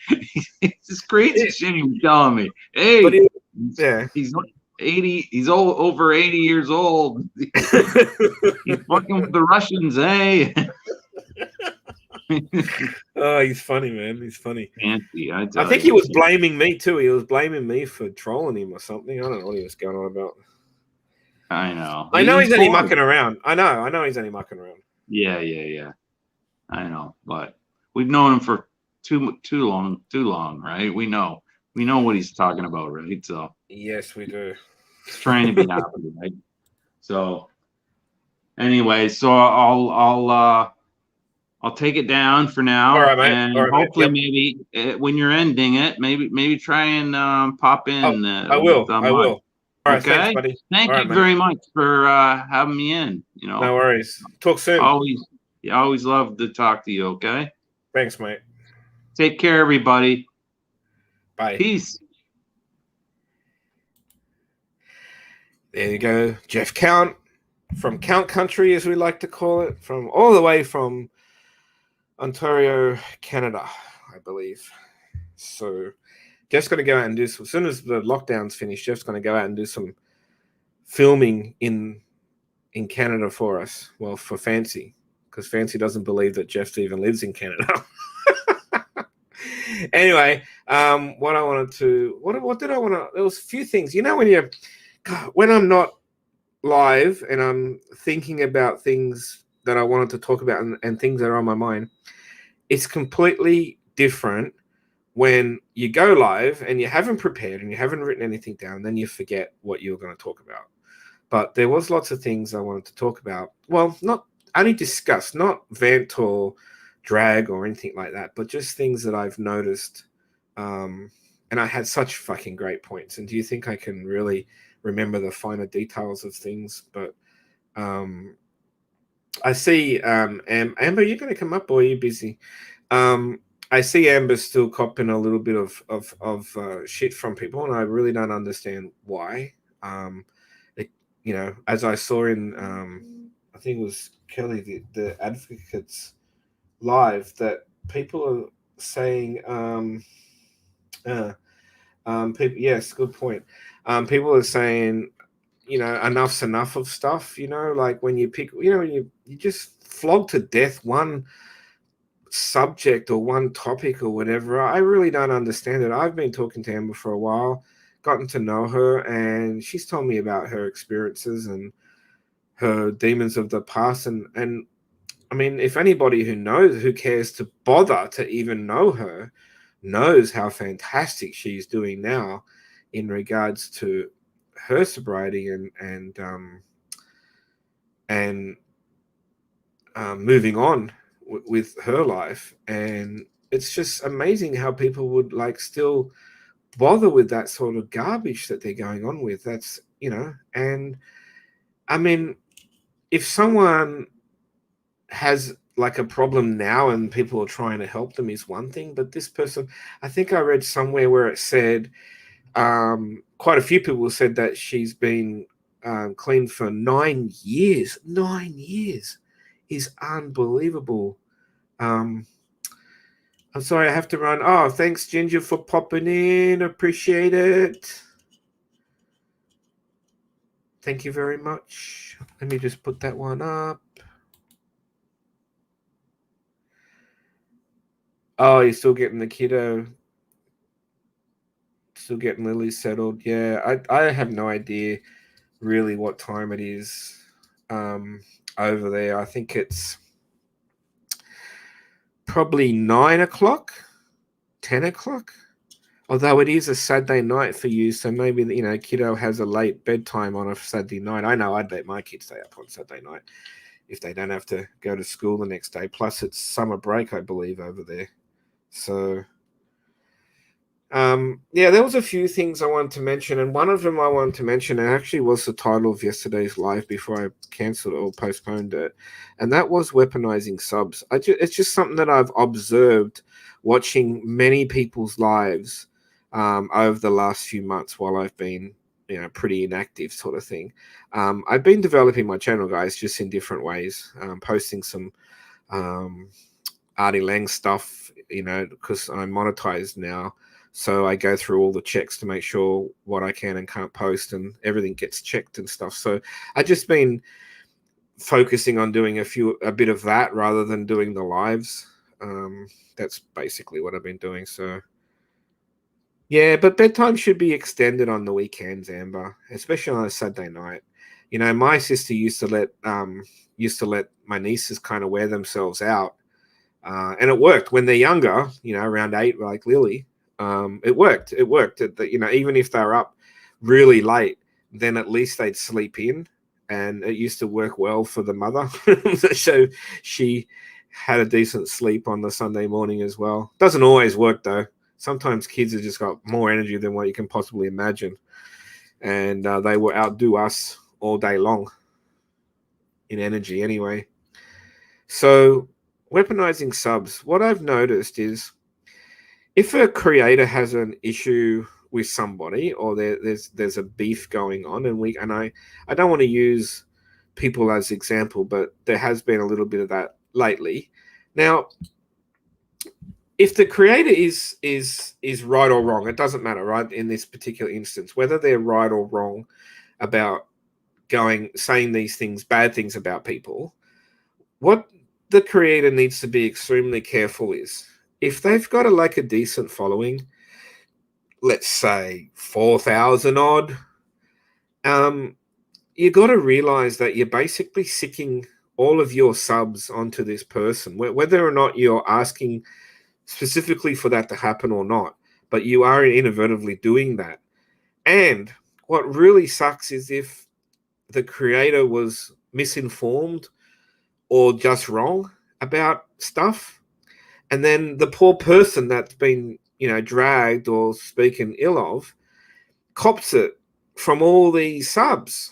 It's crazy shit he was telling me. Hey, he's 80. He's over 80 years old. He's fucking with the Russians, eh? Oh, he's funny, man. He's funny. Fancy, I think he was blaming me too. He was blaming me for trolling him or something. I don't know what he was going on about. I know. I know he's only mucking around. I know he's only mucking around. Yeah. I know, but we've known him for too long, right? We know what he's talking about, right? So yes, we do. He's trying to be happy, right? So anyway, so I'll take it down for now. All right, mate. And hopefully, maybe when you're ending it, maybe try and pop in. I will. All right, okay? Thanks, buddy. Thank you very much for having me in. No worries. Talk soon. Always love to talk to you. Okay. Thanks, mate. Take care, everybody. Bye. Peace. There you go, Jeff Count from Count Country, as we like to call it, from all the way from Ontario, Canada, I believe. So Jeff's going to go out and do some, as soon as the lockdown's finished, Jeff's going to go out and do some filming in Canada for us. Well, for Fancy, because Fancy doesn't believe that Jeff even lives in Canada. Anyway, what I wanted to, what did I want to, there was a few things, when I'm not live and I'm thinking about things that I wanted to talk about and things that are on my mind, it's completely different when you go live and you haven't prepared and you haven't written anything down, then you forget what you were going to talk about. But there was lots of things I wanted to talk about. Well, not only discuss, not vent or drag or anything like that, but just things that I've noticed and I had such fucking great points. And do you think I can really remember the finer details of things? But I see Amber, you're going to come up, or are you busy? I see Amber still copping a little bit of shit from people, and I really don't understand why. As I saw in, I think it was Kelly, the Advocates live, that people are saying, people, yes, good point. People are saying, enough's enough of stuff, like when you pick, when you just flog to death one subject or one topic or whatever. I really don't understand it. I've been talking to Amber for a while, gotten to know her, and she's told me about her experiences and her demons of the past. And I mean, if anybody who cares to bother to even know her, knows how fantastic she's doing now in regards to her sobriety and moving on with her life. And it's just amazing how people would like still bother with that sort of garbage that they're going on with. That's, and I mean, if someone has like a problem now and people are trying to help them is one thing, but this person, I think I read somewhere where it said quite a few people said that she's been clean for 9 years. 9 years is unbelievable. I'm sorry, I have to run. Oh, thanks, Ginger, for popping in. Appreciate it. Thank you very much. Let me just put that one up. Oh, you're still getting the kiddo. Still getting Lily settled. Yeah, I have no idea really what time it is over there. I think it's probably 9 o'clock, 10 o'clock. Although it is a Saturday night for you, so maybe, kiddo has a late bedtime on a Saturday night. I know I'd let my kids stay up on Saturday night if they don't have to go to school the next day. Plus, it's summer break, I believe, over there. So, there was a few things I wanted to mention, and one of them I wanted to mention, and actually was the title of yesterday's live before I cancelled or postponed it, and that was weaponizing subs. It's just something that I've observed watching many people's lives over the last few months while I've been, pretty inactive sort of thing. I've been developing my channel, guys, just in different ways, posting some Artie Lang stuff, because I'm monetized now. So I go through all the checks to make sure what I can and can't post, and everything gets checked and stuff. So I've just been focusing on doing a bit of that rather than doing the lives. That's basically what I've been doing. So yeah, but bedtime should be extended on the weekends, Amber, especially on a Saturday night. My sister used to let my nieces kind of wear themselves out, and it worked when they're younger. Around 8, like Lily. It worked. Even if they're up really late, then at least they'd sleep in, and it used to work well for the mother. So she had a decent sleep on the Sunday morning as well. Doesn't always work though. Sometimes kids have just got more energy than what you can possibly imagine, and they will outdo us all day long in energy anyway. So weaponizing subs. What I've noticed is, if a creator has an issue with somebody, or there's a beef going on, and I don't want to use people as example, but there has been a little bit of that lately. Now, if the creator is right or wrong, it doesn't matter, right? In this particular instance, whether they're right or wrong about saying these things, bad things about people, what the creator needs to be extremely careful is, if they've got a decent following, let's say 4,000 odd, you got to realize that you're basically sicking all of your subs onto this person, whether or not you're asking specifically for that to happen or not, but you are inadvertently doing that. And what really sucks is if the creator was misinformed or just wrong about stuff, and then the poor person that's been dragged or speaking ill of, cops it from all these subs,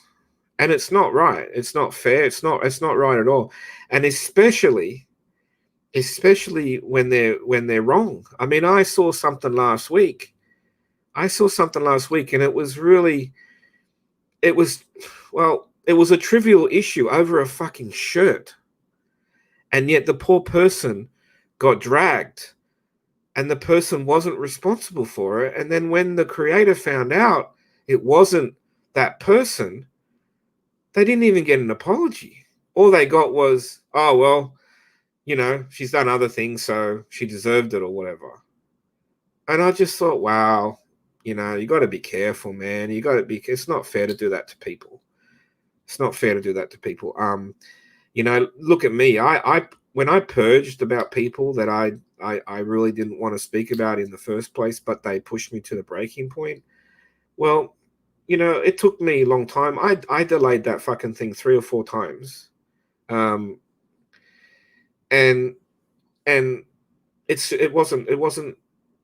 and it's not right. It's not fair. It's not right at all. And especially when they're wrong. I mean, I saw something last week. And it was a trivial issue over a fucking shirt. And yet the poor person got dragged, and the person wasn't responsible for it. And then when the creator found out it wasn't that person, they didn't even get an apology. All they got was, oh, well, she's done other things, so she deserved it or whatever. And I just thought, wow, you got to be careful, man. It's not fair to do that to people. Look at me. When I purged about people that I really didn't want to speak about in the first place, but they pushed me to the breaking point. Well, it took me a long time. I delayed that fucking thing 3 or 4 times. And it wasn't,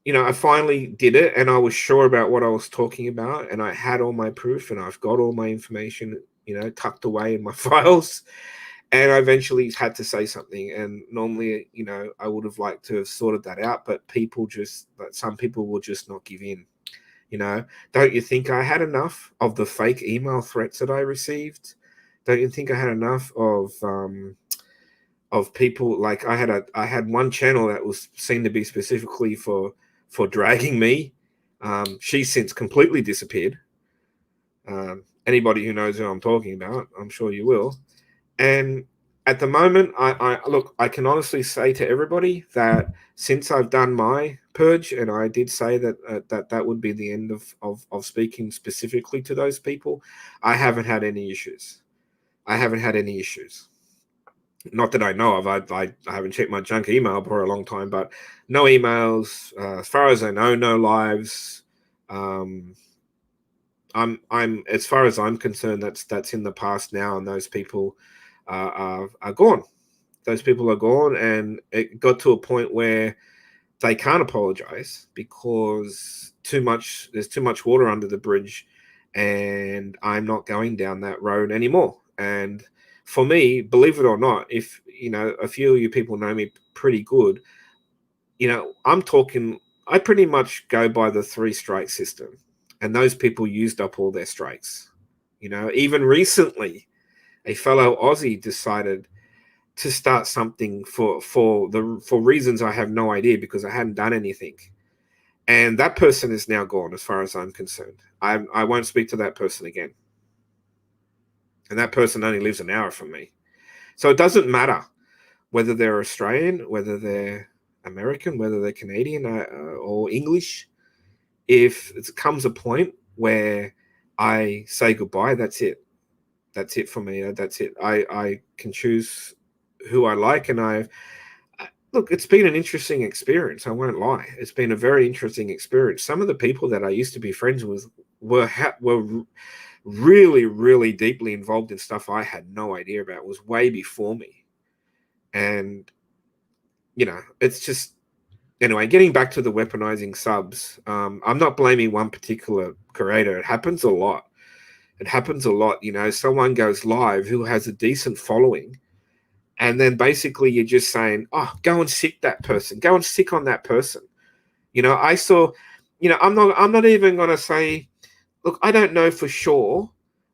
I finally did it, and I was sure about what I was talking about, and I had all my proof, and I've got all my information, tucked away in my files. And I eventually had to say something. And normally, I would have liked to have sorted that out, but some people will just not give in. Don't you think I had enough of the fake email threats that I received? Don't you think I had enough of people? Like I had one channel that was seen to be specifically for dragging me. She's since completely disappeared. Anybody who knows who I'm talking about, I'm sure you will. And at the moment, I can honestly say to everybody that since I've done my purge, and I did say that would be the end of speaking specifically to those people, I haven't had any issues. Not that I know of. I haven't checked my junk email for a long time, but no emails. As far as I know, no lives. I'm as far as I'm concerned, that's in the past now, and those people are gone. Those people are gone, and it got to a point where they can't apologize because there's too much water under the bridge, and I'm not going down that road anymore. And for me, believe it or not, if a few of you people know me pretty good, I pretty much go by the 3-strike system, and those people used up all their strikes. Even recently, a fellow Aussie decided to start something for reasons I have no idea, because I hadn't done anything. And that person is now gone, as far as I'm concerned. I won't speak to that person again. And that person only lives an hour from me. So it doesn't matter whether they're Australian, whether they're American, whether they're Canadian or English. If it comes a point where I say goodbye, that's it. That's it for me. That's it. I can choose who I like, and look, it's been an interesting experience. I won't lie. It's been a very interesting experience. Some of the people that I used to be friends with were really, really deeply involved in stuff I had no idea about. It was way before me. And, it's just, anyway, getting back to the weaponizing subs, I'm not blaming one particular creator. It happens a lot. Someone goes live who has a decent following, and then basically you're just saying, oh, go and sick that person. Go and sick on that person. I saw, I'm not even going to say, look, I don't know for sure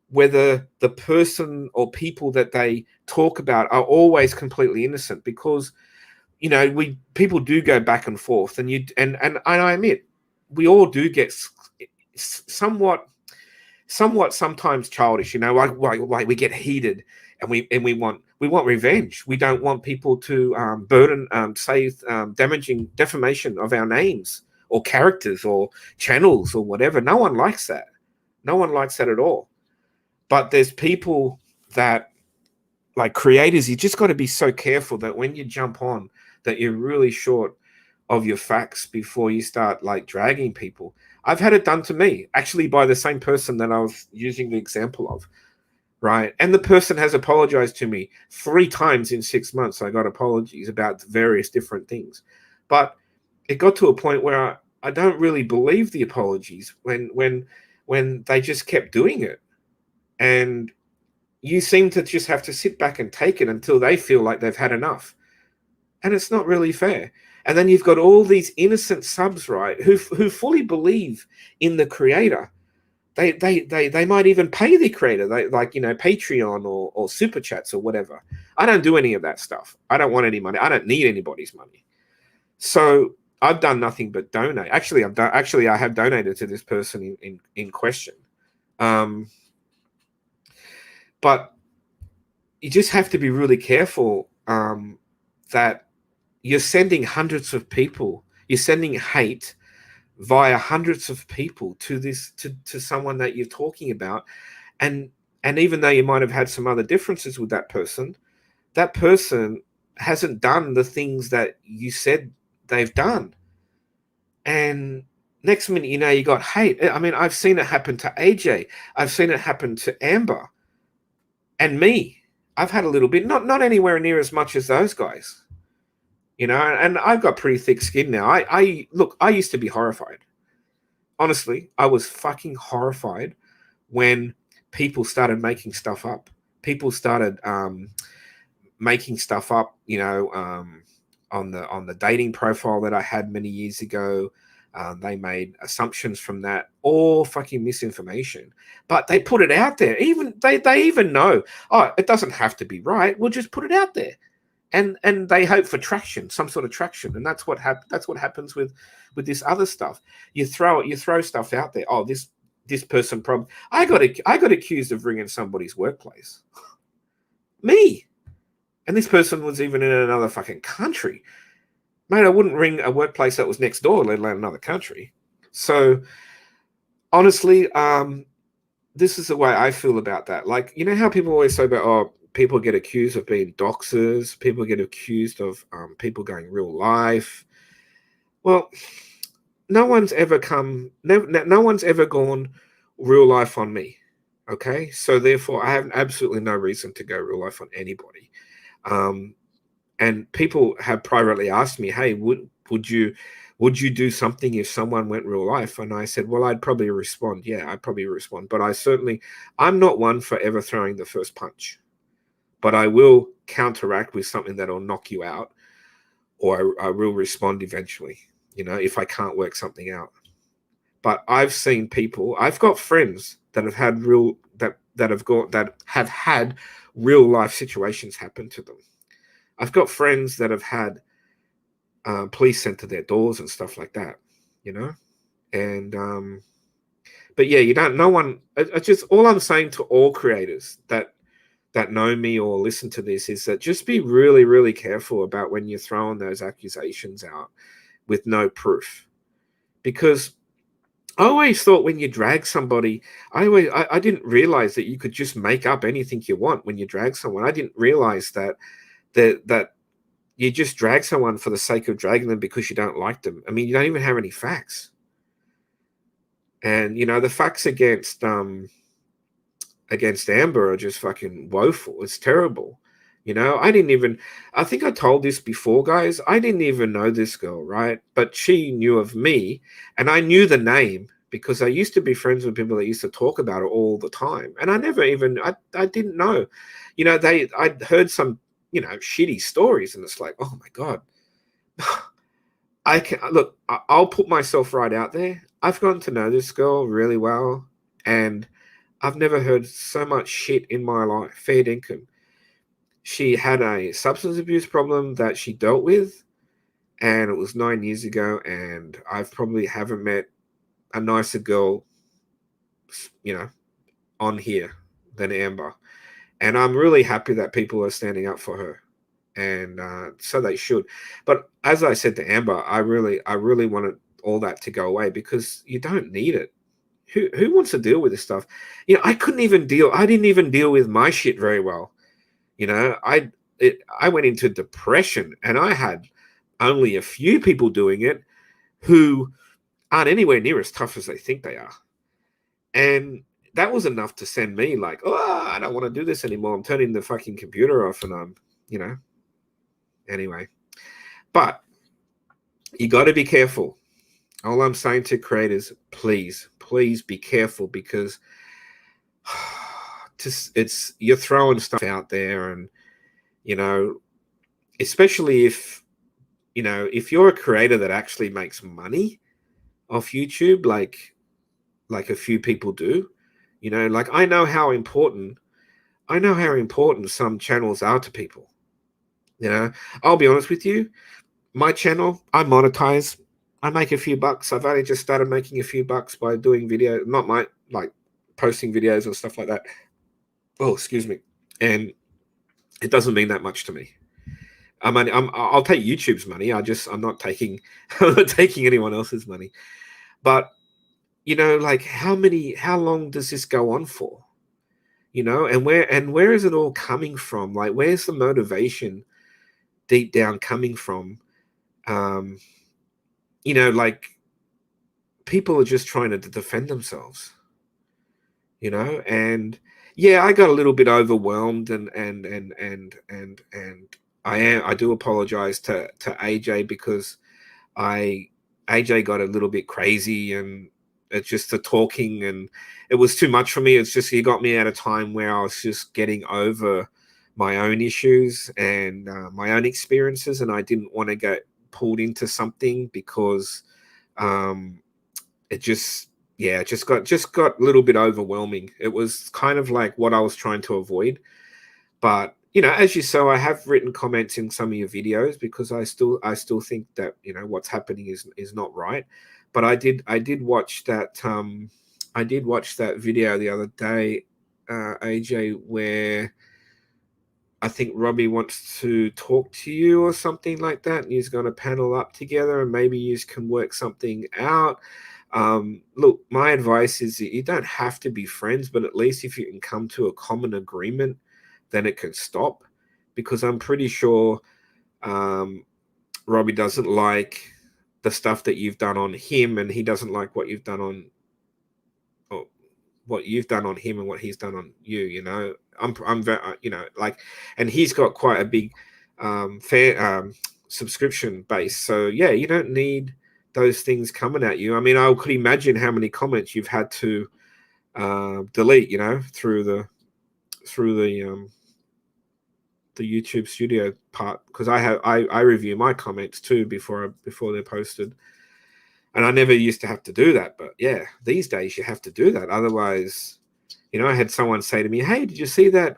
whether the person or people that they talk about are always completely innocent, because, people do go back and forth, and I admit we all do get somewhat sometimes childish, like we get heated, and we want revenge. We don't want people to say defamation of our names or characters or channels or whatever. No one likes that. No one likes that at all. But there's people that, like creators, you just got to be so careful that when you jump on, that you're really short of your facts before you start like dragging people. I've had it done to me, actually, by the same person that I was using the example of, right? And the person has apologized to me 3 times in 6 months. I got apologies about various different things. But it got to a point where I don't really believe the apologies when they just kept doing it. And you seem to just have to sit back and take it until they feel like they've had enough. And it's not really fair. And then you've got all these innocent subs, right, who fully believe in the creator. They might even pay the creator, like, you know, Patreon or super chats or whatever. I don't do any of that stuff. I don't want any money. I don't need anybody's money. So I've done nothing but donate. Actually, I have donated to this person in question. But you just have to be really careful that you're sending hundreds of people. You're sending hate via hundreds of people to someone that you're talking about, and even though you might have had some other differences with that person hasn't done the things that you said they've done. And next minute, you know, you got hate. I mean, I've seen it happen to AJ. I've seen it happen to Amber and me. I've had a little bit, not anywhere near as much as those guys. You know, and I've got pretty thick skin now. I used to be horrified. Honestly, I was fucking horrified when people started making stuff up. People started making stuff up, you know, on the dating profile that I had many years ago. They made assumptions from that, all fucking misinformation. But they put it out there. Even they even know, oh, it doesn't have to be right. We'll just put it out there. And they hope for traction, some sort of traction, and that's what happens with this other stuff. You throw stuff out there. Oh, this person probably I got accused of ringing somebody's workplace, me, and this person was even in another fucking country. Mate, I wouldn't ring a workplace that was next door, let alone another country. So honestly, this is the way I feel about that. Like, you know how people always say about, oh, people get accused of being doxers. People get accused of people going real life. Well, no one's ever gone real life on me. Okay, so therefore, I have absolutely no reason to go real life on anybody. And people have privately asked me, "Hey, would you do something if someone went real life?" And I said, "Well, I'd probably respond. Yeah, I'd probably respond. But I'm not one for ever throwing the first punch. But I will counteract with something that'll knock you out, or I will respond eventually, you know, if I can't work something out." But I've got friends that have had real life situations happen to them. I've got friends that have had police sent to their doors and stuff like that, you know. And but yeah, just all I'm saying to all creators that know me or listen to this is that just be really, really careful about when you're throwing those accusations out with no proof. Because I always thought when you drag somebody, I didn't realize that you could just make up anything you want when you drag someone. I didn't realize that you just drag someone for the sake of dragging them because you don't like them. I mean, you don't even have any facts. And, you know, the facts against Amber are just fucking woeful. It's terrible. You know, I think I told this before, guys. I didn't even know this girl, right? But she knew of me, and I knew the name because I used to be friends with people that used to talk about her all the time. And I didn't know, you know, I'd heard some, you know, shitty stories, and it's like, oh my God. I'll put myself right out there. I've gotten to know this girl really well, and I've never heard so much shit in my life. Fair dinkum. She had a substance abuse problem that she dealt with, and it was 9 years ago, and I probably haven't met a nicer girl, you know, on here than Amber. And I'm really happy that people are standing up for her, and so they should. But as I said to Amber, I really wanted all that to go away because you don't need it. Who wants to deal with this stuff? You know, I didn't even deal with my shit very well. You know, I went into depression, and I had only a few people doing it who aren't anywhere near as tough as they think they are. And that was enough to send me like, oh, I don't want to do this anymore. I'm turning the fucking computer off, and I'm, you know, anyway. But you got to be careful. All I'm saying to creators, please be careful, because it's you're throwing stuff out there, and especially if if you're a creator that actually makes money off YouTube, like a few people do, like I know how important some channels are to people. I'll be honest with you, my channel, I monetize, I make a few bucks. I've only just started making a few bucks by doing video, not my like posting videos and stuff like that. Oh, excuse me. And it doesn't mean that much to me. I'll take YouTube's money. I'm not taking I'm not taking anyone else's money. But like how long does this go on for? And where is it all coming from? Like, where's the motivation deep down coming from? Like, people are just trying to defend themselves, and yeah, I got a little bit overwhelmed, and I do apologize to AJ, because AJ got a little bit crazy, and it's just the talking, and it was too much for me. It's just, he got me at a time where I was just getting over my own issues and my own experiences, and I didn't want to get pulled into something, because it just got a little bit overwhelming. It was kind of like what I was trying to avoid. But as you saw, I have written comments in some of your videos, because I still think that what's happening is not right. But I did watch that video the other day, AJ, where I think Robbie wants to talk to you or something like that, and he's going to panel up together, and maybe you can work something out. Look, my advice is that you don't have to be friends, but at least if you can come to a common agreement, then it can stop. Because I'm pretty sure Robbie doesn't like the stuff that you've done on him, and he doesn't like what you've done on him and what he's done on you. I'm very, like, and he's got quite a big subscription base. So yeah, you don't need those things coming at you. I mean, I could imagine how many comments you've had to delete, through the YouTube studio part, because I review my comments too before they're posted, and I never used to have to do that. But yeah, these days you have to do that, otherwise, I had someone say to me, "Hey, did you see that?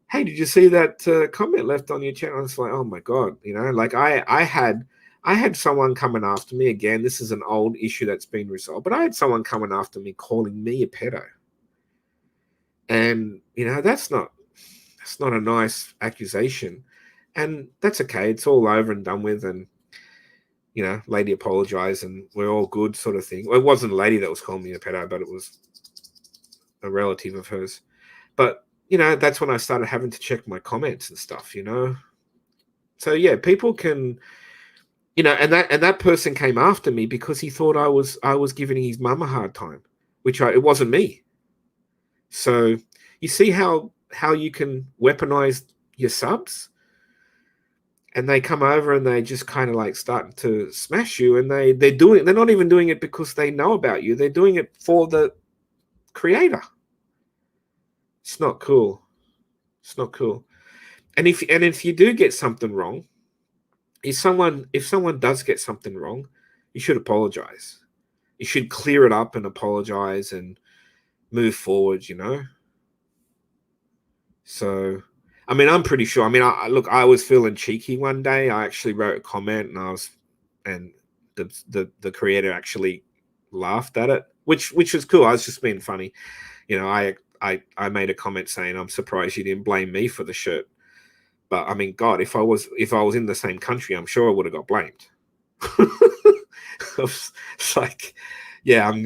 Hey, did you see that comment left on your channel?" I was like, "Oh my god," like I had someone coming after me again. This is an old issue that's been resolved, but I had someone coming after me calling me a pedo, and that's not a nice accusation, and that's okay. It's all over and done with, and lady apologized, and we're all good, sort of thing. Well, it wasn't a lady that was calling me a pedo, but it was a relative of hers. But that's when I started having to check my comments and stuff. So yeah, people can, and that person came after me because he thought I was giving his mum a hard time, which it wasn't me. So you see how you can weaponize your subs, and they come over and they just kind of like start to smash you, and they're not even doing it because they know about you. They're doing it for the creator. It's not cool. It's not cool. And if you do get something wrong, if someone does get something wrong, you should apologize. You should clear it up and apologize and move forward, So, I mean, I'm pretty sure. I mean, I was feeling cheeky one day. I actually wrote a comment, and the creator actually laughed at it, which was cool. I was just being funny. I made a comment saying, "I'm surprised you didn't blame me for the shirt." But I mean, God, if I was in the same country, I'm sure I would have got blamed. It's like, yeah, I'm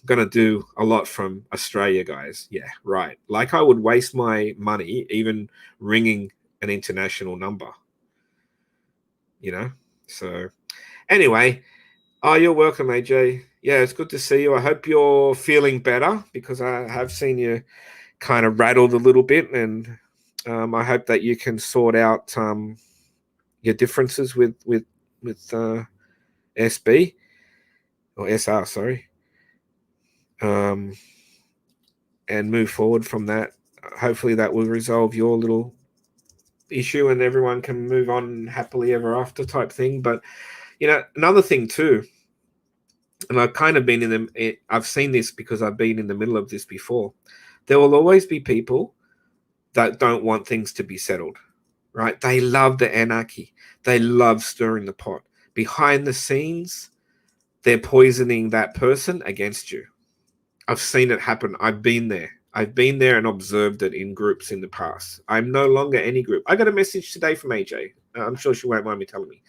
gonna do a lot from Australia, guys. Yeah, right. Like, I would waste my money even ringing an international number. So anyway, you're welcome, AJ. Yeah, it's good to see you. I hope you're feeling better, because I have seen you kind of rattled a little bit, and I hope that you can sort out your differences with SB. or SR, sorry, and move forward from that. Hopefully that will resolve your little issue and everyone can move on happily ever after type thing. But, another thing too, and I've kind of been I've seen this because I've been in the middle of this before. There will always be people that don't want things to be settled, right? They love the anarchy. They love stirring the pot. Behind the scenes, they're poisoning that person against you. I've seen it happen. I've been there. I've been there and observed it in groups in the past. I'm no longer any group. I got a message today from AJ. I'm sure she won't mind me telling me.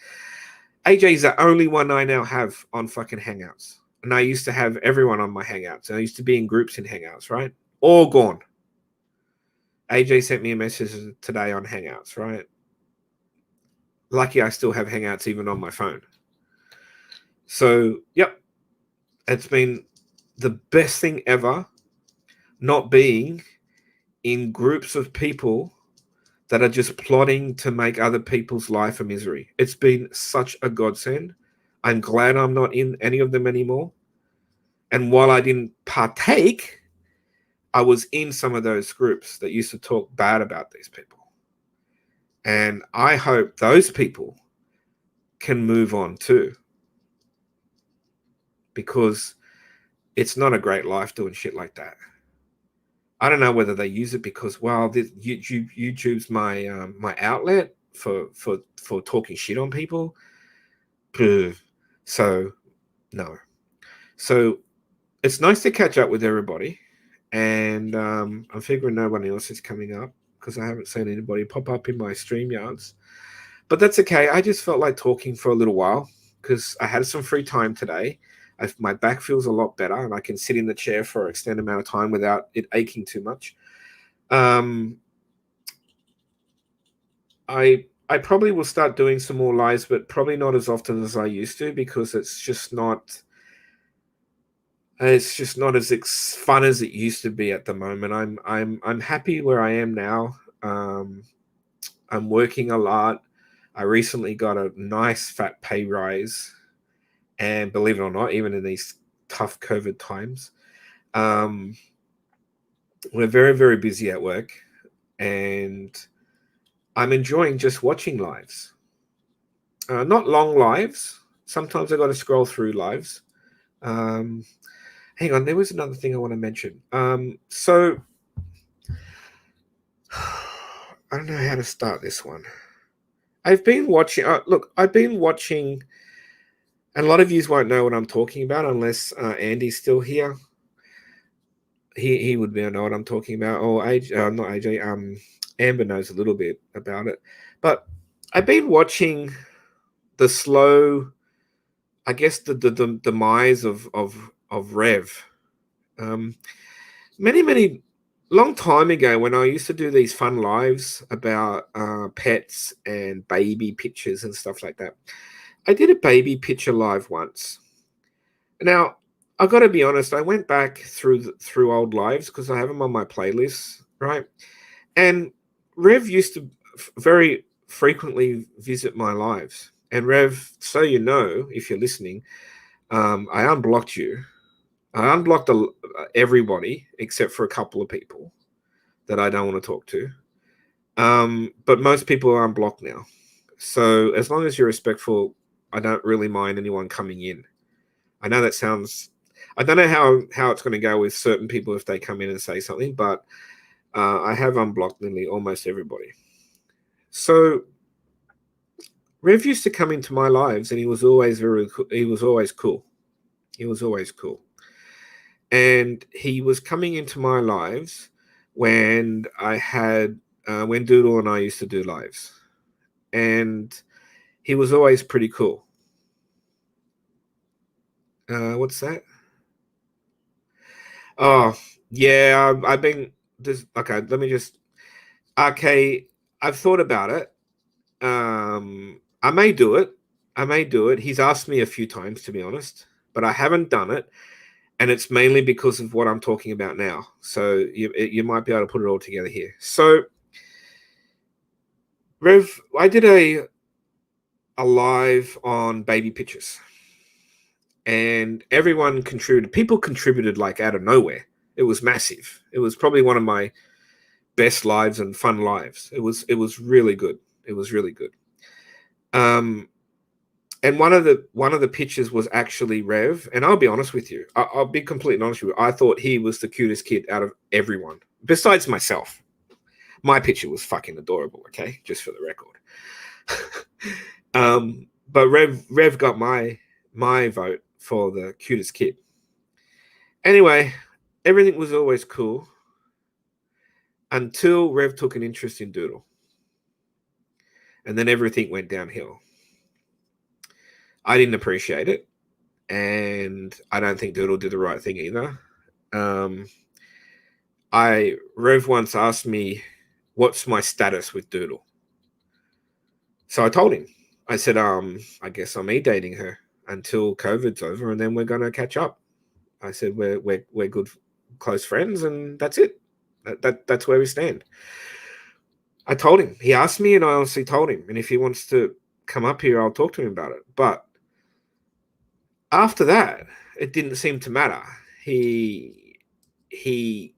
AJ is the only one I now have on fucking Hangouts. And I used to have everyone on my Hangouts. I used to be in groups in Hangouts, right? All gone. AJ sent me a message today on Hangouts, right? Lucky I still have Hangouts even on my phone. So, yep. It's been the best thing ever not being in groups of people that are just plotting to make other people's life a misery. It's been such a godsend. I'm glad I'm not in any of them anymore. And while I didn't partake, I was in some of those groups that used to talk bad about these people. And I hope those people can move on too. Because it's not a great life doing shit like that. I don't know whether they use it because, well, YouTube's my my outlet for talking shit on people. So, no. So, it's nice to catch up with everybody. And I'm figuring nobody else is coming up because I haven't seen anybody pop up in my StreamYards. But that's okay. I just felt like talking for a little while because I had some free time today. My back feels a lot better and I can sit in the chair for an extended amount of time without it aching too much. I probably will start doing some more lives, but probably not as often as I used to because it's just not as fun as it used to be at the moment. I'm happy where I am now. I'm working a lot. I recently got a nice fat pay rise. And believe it or not, even in these tough COVID times, we're very, very busy at work. And I'm enjoying just watching lives. Not long lives. Sometimes I got to scroll through lives. Hang on, there was another thing I want to mention. So, I don't know how to start this one. I've been watching... I've been watching... And a lot of you won't know what I'm talking about unless Andy's still here. He would know what I'm talking about. Or not AJ. Amber knows a little bit about it. But I've been watching the slow, I guess, the demise of Rev. Many long time ago when I used to do these fun lives about pets and baby pictures and stuff like that. I did a baby picture live once. Now, I've got to be honest, I went back through old lives because I have them on my playlist, right? And Rev used to very frequently visit my lives. And Rev, so you know, if you're listening, I unblocked you. I unblocked everybody except for a couple of people that I don't want to talk to. But most people are unblocked now. So as long as you're respectful, I don't really mind anyone coming in. I know that sounds... I don't know how it's going to go with certain people if they come in and say something, but I have unblocked nearly almost everybody. So Rev used to come into my lives, and he was always cool. He was always cool. And he was coming into my lives when I had when Doodle and I used to do lives, and he was always pretty cool. What's that? Oh, yeah, I've been... Okay, let me just... Okay, I've thought about it. I may do it. He's asked me a few times, to be honest, but I haven't done it. And it's mainly because of what I'm talking about now. So you might be able to put it all together here. So, Rev, I did a live on baby pictures. and everyone contributed. People contributed like out of nowhere. It was massive. It was probably one of my best lives and fun lives. It was really good. It was really good. And one of the pictures was actually Rev. And I'll be honest with you. I'll be completely honest with you. I thought he was the cutest kid out of everyone, besides myself. My picture was fucking adorable. Okay, just for the record. But Rev got my vote for the cutest kid. Anyway, everything was always cool until Rev took an interest in Doodle. And then everything went downhill. I didn't appreciate it. And I don't think Doodle did the right thing either. Rev once asked me, what's my status with Doodle? So I told him. I said, I guess I'm dating her until COVID's over, and then we're gonna catch up. I said we're good, close friends, and that's it. That's where we stand. I told him. He asked me, and I honestly told him. And if he wants to come up here, I'll talk to him about it. But after that, it didn't seem to matter. He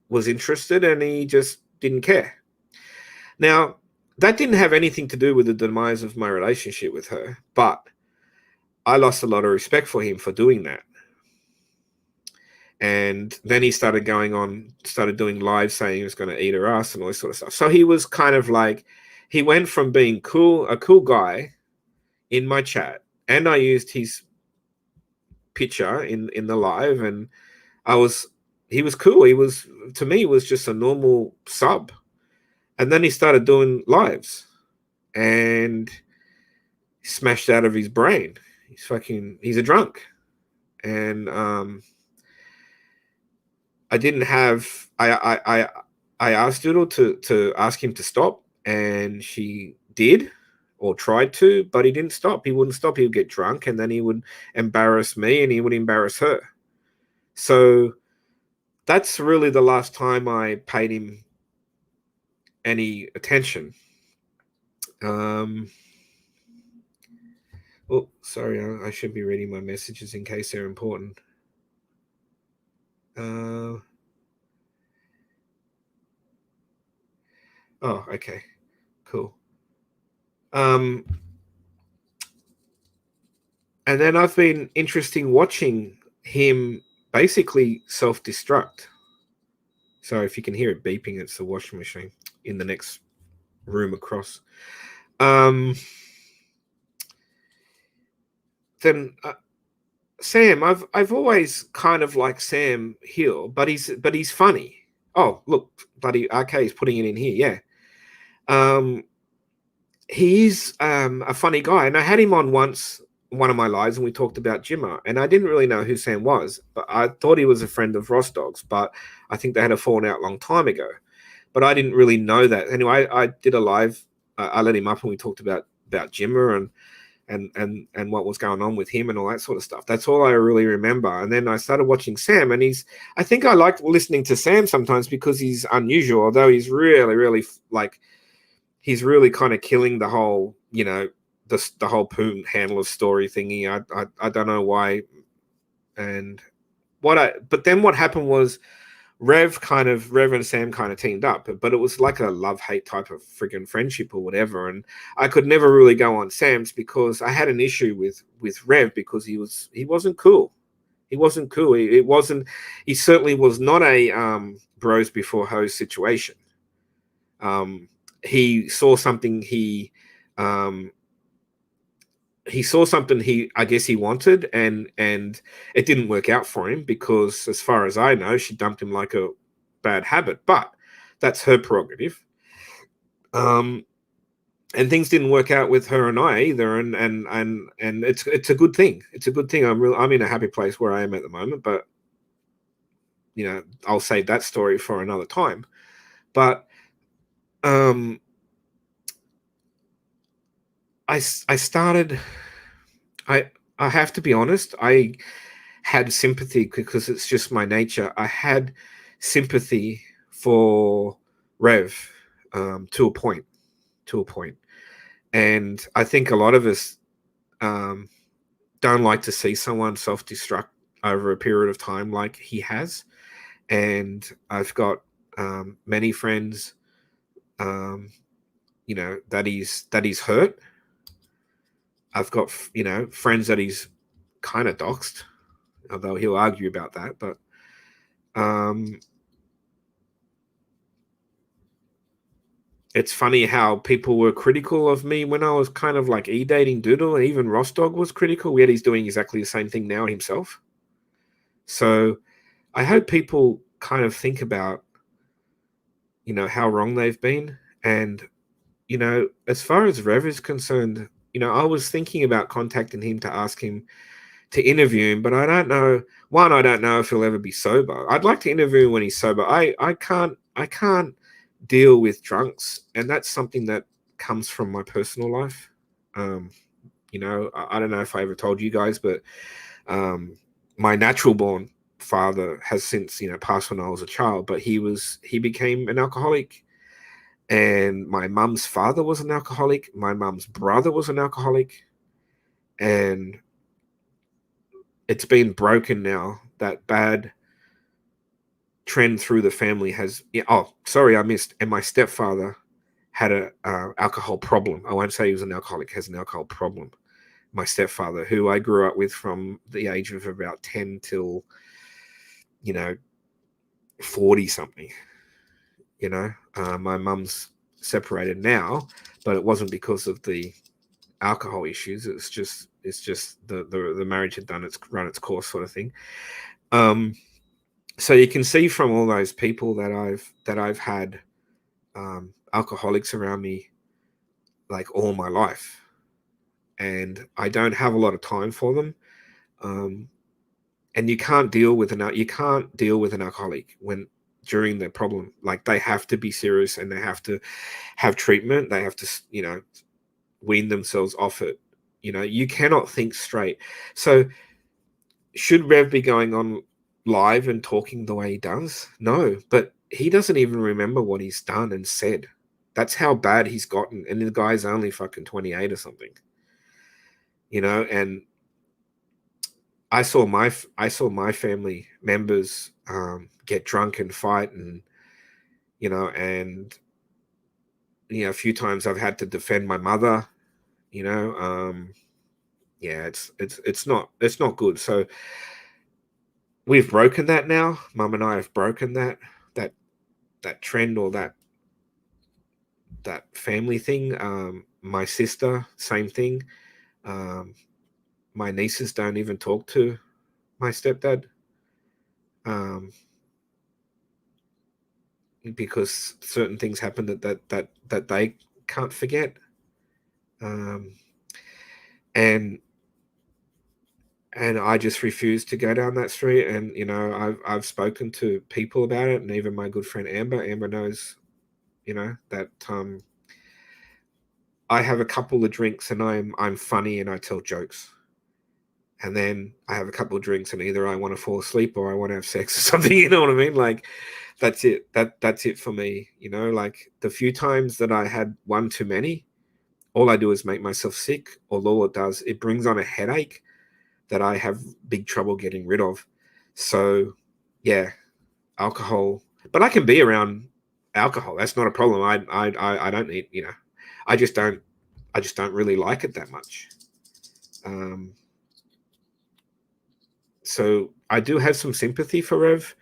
was interested, and he just didn't care. Now, that didn't have anything to do with the demise of my relationship with her, but I lost a lot of respect for him for doing that. And then he started doing live saying he was going to eat her ass and all this sort of stuff. So he was kind of like, he went from being a cool guy in my chat, and I used his picture in the live, and he was cool. To me, was just a normal sub. And then he started doing lives, and he smashed out of his brain. He's a drunk. And I asked Doodle to ask him to stop, and she did, or tried to, but he didn't stop. He wouldn't stop. He would get drunk, and then he would embarrass me, and he would embarrass her. So that's really the last time I paid him any attention. Oh, sorry, I should be reading my messages in case they're important. Oh, okay, cool. And then I've been interested watching him basically self-destruct. So if you can hear it beeping, it's the washing machine in the next room across. Then Sam, I've always kind of liked Sam Hill, but he's funny. Oh, look, bloody RK's putting it in here. Yeah. He's a funny guy, and I had him on once, one of my lives, and we talked about Jimmer, and I didn't really know who Sam was, but I thought he was a friend of Ross Dog's, but I think they had a fallen out a long time ago. But I didn't really know that. Anyway, I did a live. I let him up, and we talked about Jimmer and what was going on with him and all that sort of stuff. That's all I really remember. And then I started watching Sam, and I think I like listening to Sam sometimes because he's unusual, although he's really, really he's really kind of killing the whole, the whole Poon handler story thingy. I don't know why. But then what happened was Rev and Sam kind of teamed up, but it was like a love-hate type of friggin' friendship or whatever. And I could never really go on Sam's because I had an issue with Rev because he wasn't cool. He wasn't cool. He certainly was not a bros before hoes situation. He saw something I guess he wanted, and it didn't work out for him because, as far as I know, she dumped him like a bad habit. But that's her prerogative. And things didn't work out with her and I either. And it's a good thing. It's a good thing. I'm in a happy place where I am at the moment. But I'll save that story for another time. But I started. I have to be honest. I had sympathy because it's just my nature. I had sympathy for Rev to a point, and I think a lot of us don't like to see someone self-destruct over a period of time like he has. And I've got many friends, you know, that he's hurt. I've got, you know, friends that he's kind of doxed, although he'll argue about that. But it's funny how people were critical of me when I was kind of like dating Doodle, and even Rostog was critical, yet he's doing exactly the same thing now himself. So I hope people kind of think about, you know, how wrong they've been. And, you know, as far as Rev is concerned, you know, I was thinking about contacting him to ask him to interview him, but I don't know. One, I don't know if he'll ever be sober. I'd like to interview him when he's sober. I can't deal with drunks, and that's something that comes from my personal life. You know, I don't know if I ever told you guys, but my natural born father has since, you know, passed when I was a child, but he became an alcoholic. And my mum's father was an alcoholic. My mum's brother was an alcoholic. And it's been broken now. That bad trend through the family has... Oh, sorry, I missed. And my stepfather had a alcohol problem. I won't say he was an alcoholic, has an alcohol problem. My stepfather, who I grew up with from the age of about 10 till, you know, 40 something. You know, my mum's separated now, but it wasn't because of the alcohol issues. It's just the marriage had run its course, sort of thing. So you can see from all those people that I've had alcoholics around me like all my life, and I don't have a lot of time for them. And you can't deal with an alcoholic when during their problem. Like, they have to be serious, and they have to have treatment. They have to, you know, wean themselves off it. You know, you cannot think straight. So should Rev be going on live and talking the way he does? No, but he doesn't even remember what he's done and said. That's how bad he's gotten. And the guy's only fucking 28 or something. You know, and I saw my family members get drunk and fight, and you know, and you know, a few times I've had to defend my mother. You know, yeah, it's not good. So we've broken that now. Mum and I have broken that trend, or that family thing. My sister, same thing. My nieces don't even talk to my stepdad. Because certain things happen that they can't forget. And I just refuse to go down that street. And you know, I've spoken to people about it, and even my good friend Amber knows, you know, that I have a couple of drinks and I'm funny and I tell jokes. And then I have a couple of drinks and either I want to fall asleep or I want to have sex or something, you know what I mean? Like, that's it. That's it for me, you know. Like, the few times that I had one too many, all I do is make myself sick. All it does, it brings on a headache that I have big trouble getting rid of. So yeah, alcohol. But I can be around alcohol. That's not a problem. I don't need, you know, I just don't really like it that much. So I do have some sympathy for Rev.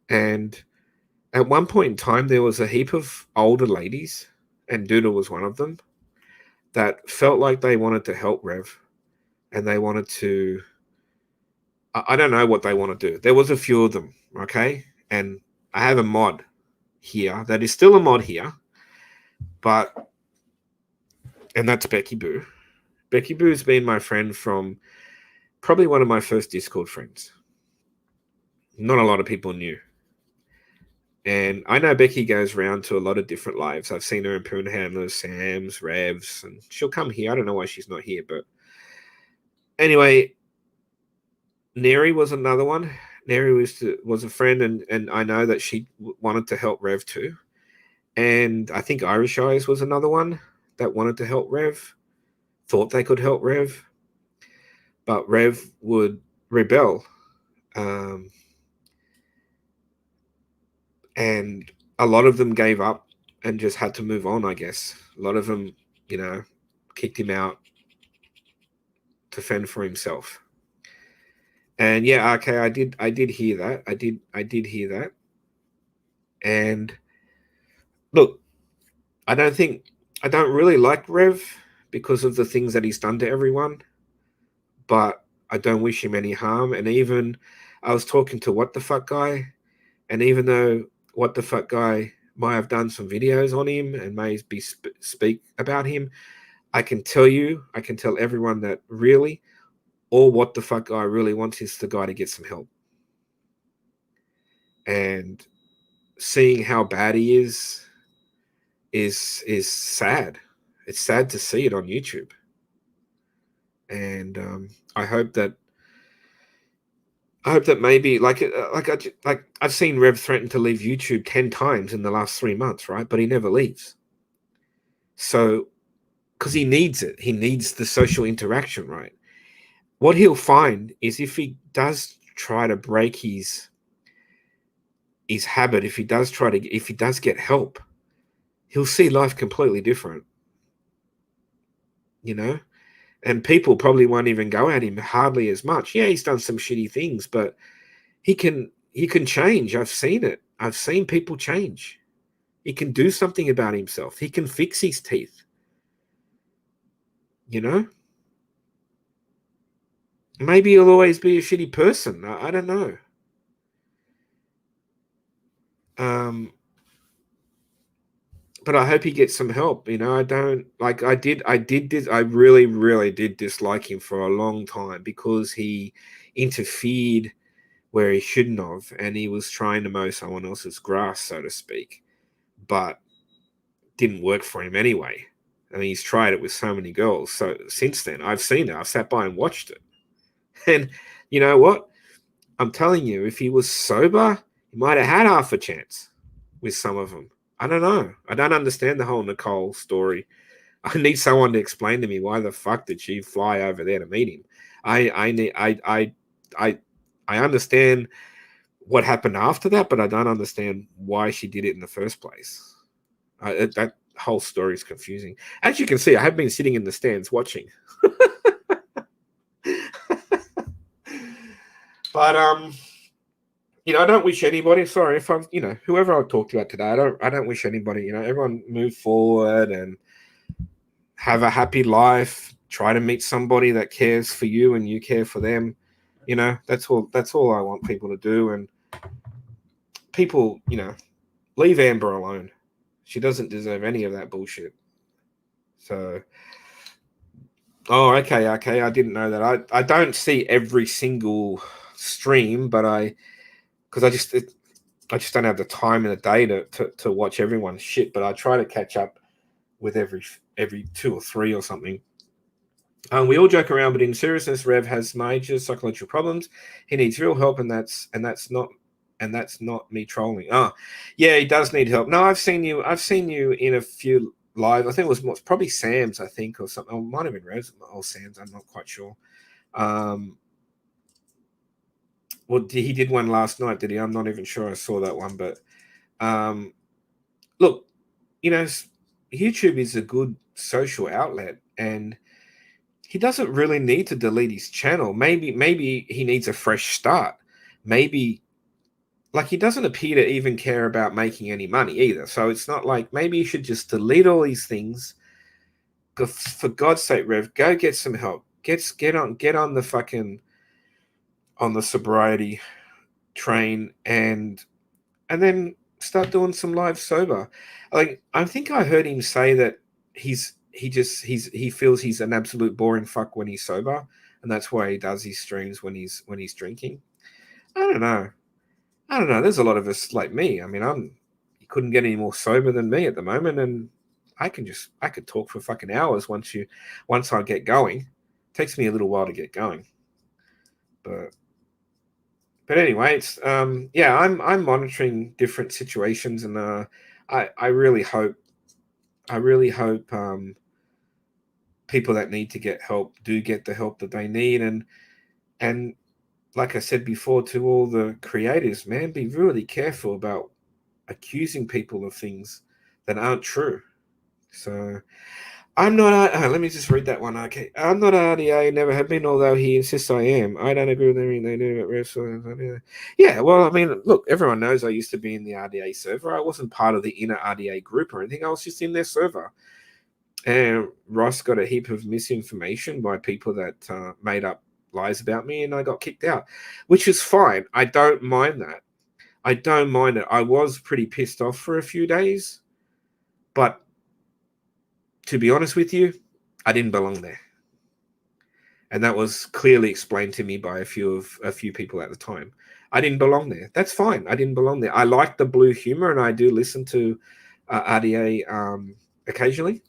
And at one point in time, there was a heap of older ladies, and Doodle was one of them, that felt like they wanted to help Rev, and they wanted to... I don't know what they want to do. There was a few of them, okay? And I have a mod here that is still a mod here, and that's Becky Boo. Becky Boo's been my friend from probably one of my first Discord friends. Not a lot of people knew. And I know Becky goes around to a lot of different lives. I've seen her in Poon Handlers, Sam's, Rev's, and she'll come here. I don't know why she's not here, but anyway, Neri was another one. Neri was a friend, and I know that she wanted to help Rev too. And I think Irish Eyes was another one that wanted to help Rev, thought they could help Rev. but Rev would rebel. And a lot of them gave up and just had to move on, I guess. A lot of them, kicked him out to fend for himself. And yeah, okay, I did hear that. I did hear that. And look, I don't really like Rev because of the things that he's done to everyone, but I don't wish him any harm. And even I was talking to What the Fuck Guy, and even though What the Fuck Guy might have done some videos on him and may be speak about him, I can tell everyone that really all What the Fuck Guy really wants is the guy to get some help. And seeing how bad he is sad. It's sad to see it on YouTube. And I hope that maybe I've seen Rev threaten to leave YouTube 10 times in the last 3 months, right? But he never leaves. So, because he needs it. He needs the social interaction, right? What he'll find is if he does try to break his habit, if he does get help, he'll see life completely different. And people probably won't even go at him hardly as much. Yeah, he's done some shitty things, but he can change. I've seen it. I've seen people change. He can do something about himself. He can fix his teeth. Maybe he'll always be a shitty person. I don't know. But I hope he gets some help. I don't like. I really, really did dislike him for a long time because he interfered where he shouldn't have, and he was trying to mow someone else's grass, so to speak. But didn't work for him anyway. I mean, he's tried it with so many girls. So since then, I've seen it. I've sat by and watched it. And you know what? I'm telling you, if he was sober, he might have had half a chance with some of them. I don't know. I don't understand the whole Nicole story. I need someone to explain to me why the fuck did she fly over there to meet him. I understand what happened after that, but I don't understand why she did it in the first place. That whole story is confusing. As you can see, I have been sitting in the stands watching. But I don't wish anybody. Sorry if I'm, whoever I've talked about today. I don't wish anybody. Everyone move forward and have a happy life. Try to meet somebody that cares for you and you care for them. That's all. That's all I want people to do. And people, leave Amber alone. She doesn't deserve any of that bullshit. So, okay. I didn't know that. I don't see every single stream, but because I just don't have the time in the day to watch everyone's shit. But I try to catch up with every 2 or 3 or something. We all joke around, but in seriousness, Rev has major psychological problems. He needs real help, and that's not me trolling. Oh, yeah, he does need help. No, I've seen you in a few live. I think it was probably Sam's, I think, or something. It might have been Rev's or Sam's. I'm not quite sure. Well, he did one last night, did he? I'm not even sure I saw that one. But look, YouTube is a good social outlet, and he doesn't really need to delete his channel. Maybe he needs a fresh start. Maybe, he doesn't appear to even care about making any money either. So it's not like maybe you should just delete all these things. For God's sake, Rev, go get some help. Get on the fucking on the sobriety train and then start doing some live sober. I think I heard him say that he feels he's an absolute boring fuck when he's sober, and that's why he does his streams when he's drinking. I don't know. There's a lot of us like me. I mean, you couldn't get any more sober than me at the moment, and I could talk for fucking hours once I get going. It takes me a little while to get going, but anyway, it's I'm monitoring different situations, and I really hope people that need to get help do get the help that they need. And like I said before, to all the creators, man, be really careful about accusing people of things that aren't true. So I'm not. Let me just read that one. Okay, I'm not RDA. Never have been, although he insists I am. I don't agree with everything they do at wrestling. Yeah, well, I mean, look, everyone knows I used to be in the RDA server. I wasn't part of the inner RDA group or anything. I was just in their server. And Ross got a heap of misinformation by people that made up lies about me, and I got kicked out, which is fine. I don't mind that. I don't mind it. I was pretty pissed off for a few days, but to be honest with you, I didn't belong there. And that was clearly explained to me by a few people at the time. I didn't belong there. That's fine. I didn't belong there. I like the blue humor, and I do listen to RDA occasionally.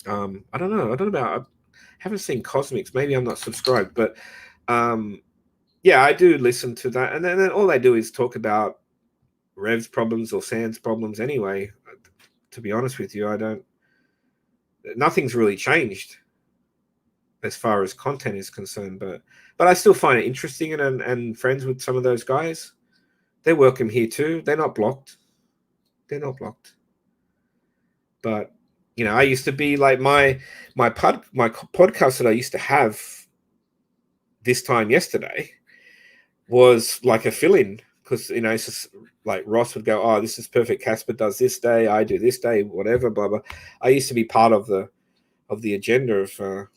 I don't know about. I haven't seen Cosmics. Maybe I'm not subscribed, but yeah, I do listen to that. And then all they do is talk about Rev's problems or Sand's problems. Anyway, to be honest with you, nothing's really changed as far as content is concerned, but I still find it interesting and friends with some of those guys. They're welcome here too. They're not blocked. But you know, I used to be like my podcast that I used to have this time yesterday was like a fill-in, because you know, it's just like Ross would go, oh, this is perfect, Casper does this day, I do this day, whatever, blah blah. I used to be part of the agenda of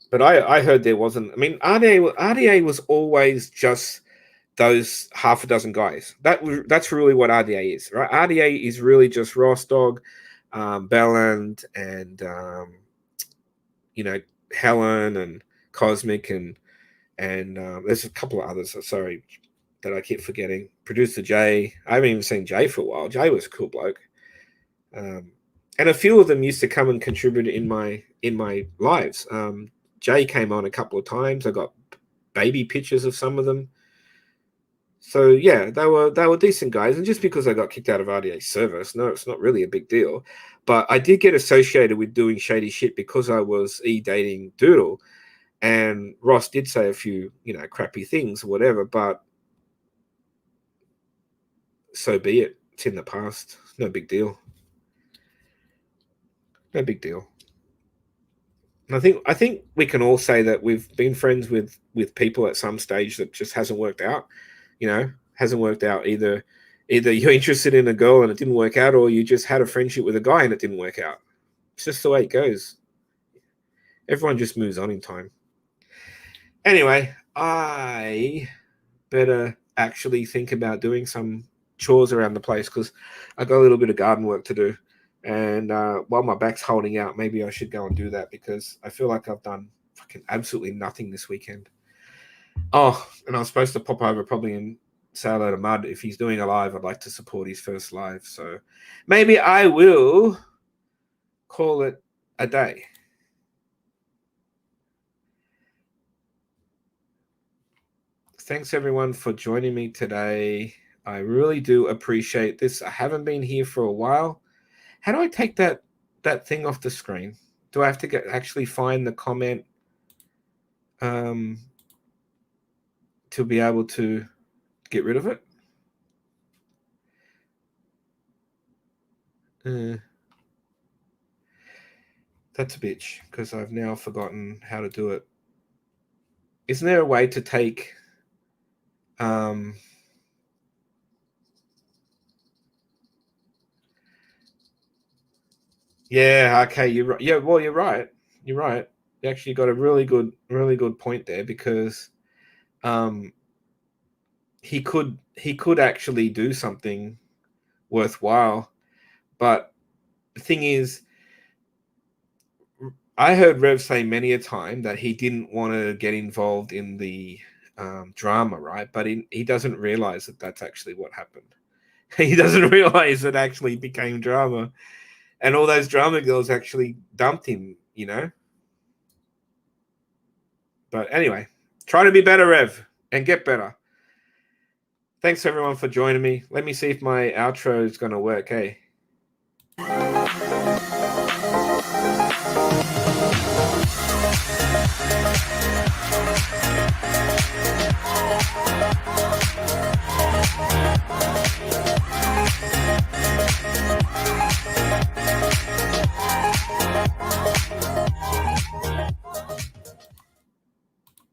but I heard there wasn't. I mean, RDA was always just those half a dozen guys. That's really what RDA is, right? RDA is really just Ross Dog, Belland, and you know, Helen and Cosmic, and there's a couple of others. Sorry, that I keep forgetting. Producer Jay. I haven't even seen Jay for a while. Jay was a cool bloke, and a few of them used to come and contribute in my lives. Jay came on a couple of times. I got baby pictures of some of them. So yeah, they were decent guys. And just because I got kicked out of RDA service, no, it's not really a big deal. But I did get associated with doing shady shit because I was dating Doodle, and Ross did say a few, you know, crappy things or whatever. But so be it. It's in the past. No big deal. No big deal. I think we can all say that we've been friends with people at some stage that just hasn't worked out. You know, hasn't worked out. Either you're interested in a girl and it didn't work out, or you just had a friendship with a guy and it didn't work out. It's just the way it goes. Everyone just moves on in time. Anyway, I better actually think about doing some chores around the place, because I got a little bit of garden work to do. And while my back's holding out, maybe I should go and do that, because I feel like I've done fucking absolutely nothing this weekend. Oh, and I was supposed to pop over probably and say hello to Mud. If he's doing a live, I'd like to support his first live. So maybe I will call it a day. Thanks everyone for joining me today. I really do appreciate this. I haven't been here for a while. How do I take that thing off the screen? Do I have to actually find the comment to be able to get rid of it? That's a bitch, because I've now forgotten how to do it. Isn't there a way to take yeah, okay, you're right. Yeah, well, you're right. You're right. You actually got a really good point there, because he could actually do something worthwhile. But the thing is, I heard Rev say many a time that he didn't want to get involved in the drama, right? But he doesn't realize that that's actually what happened. He doesn't realize it actually became drama. And all those drama girls actually dumped him, you know? But anyway, try to be better, Rev, and get better. Thanks, everyone, for joining me. Let me see if my outro is going to work, hey?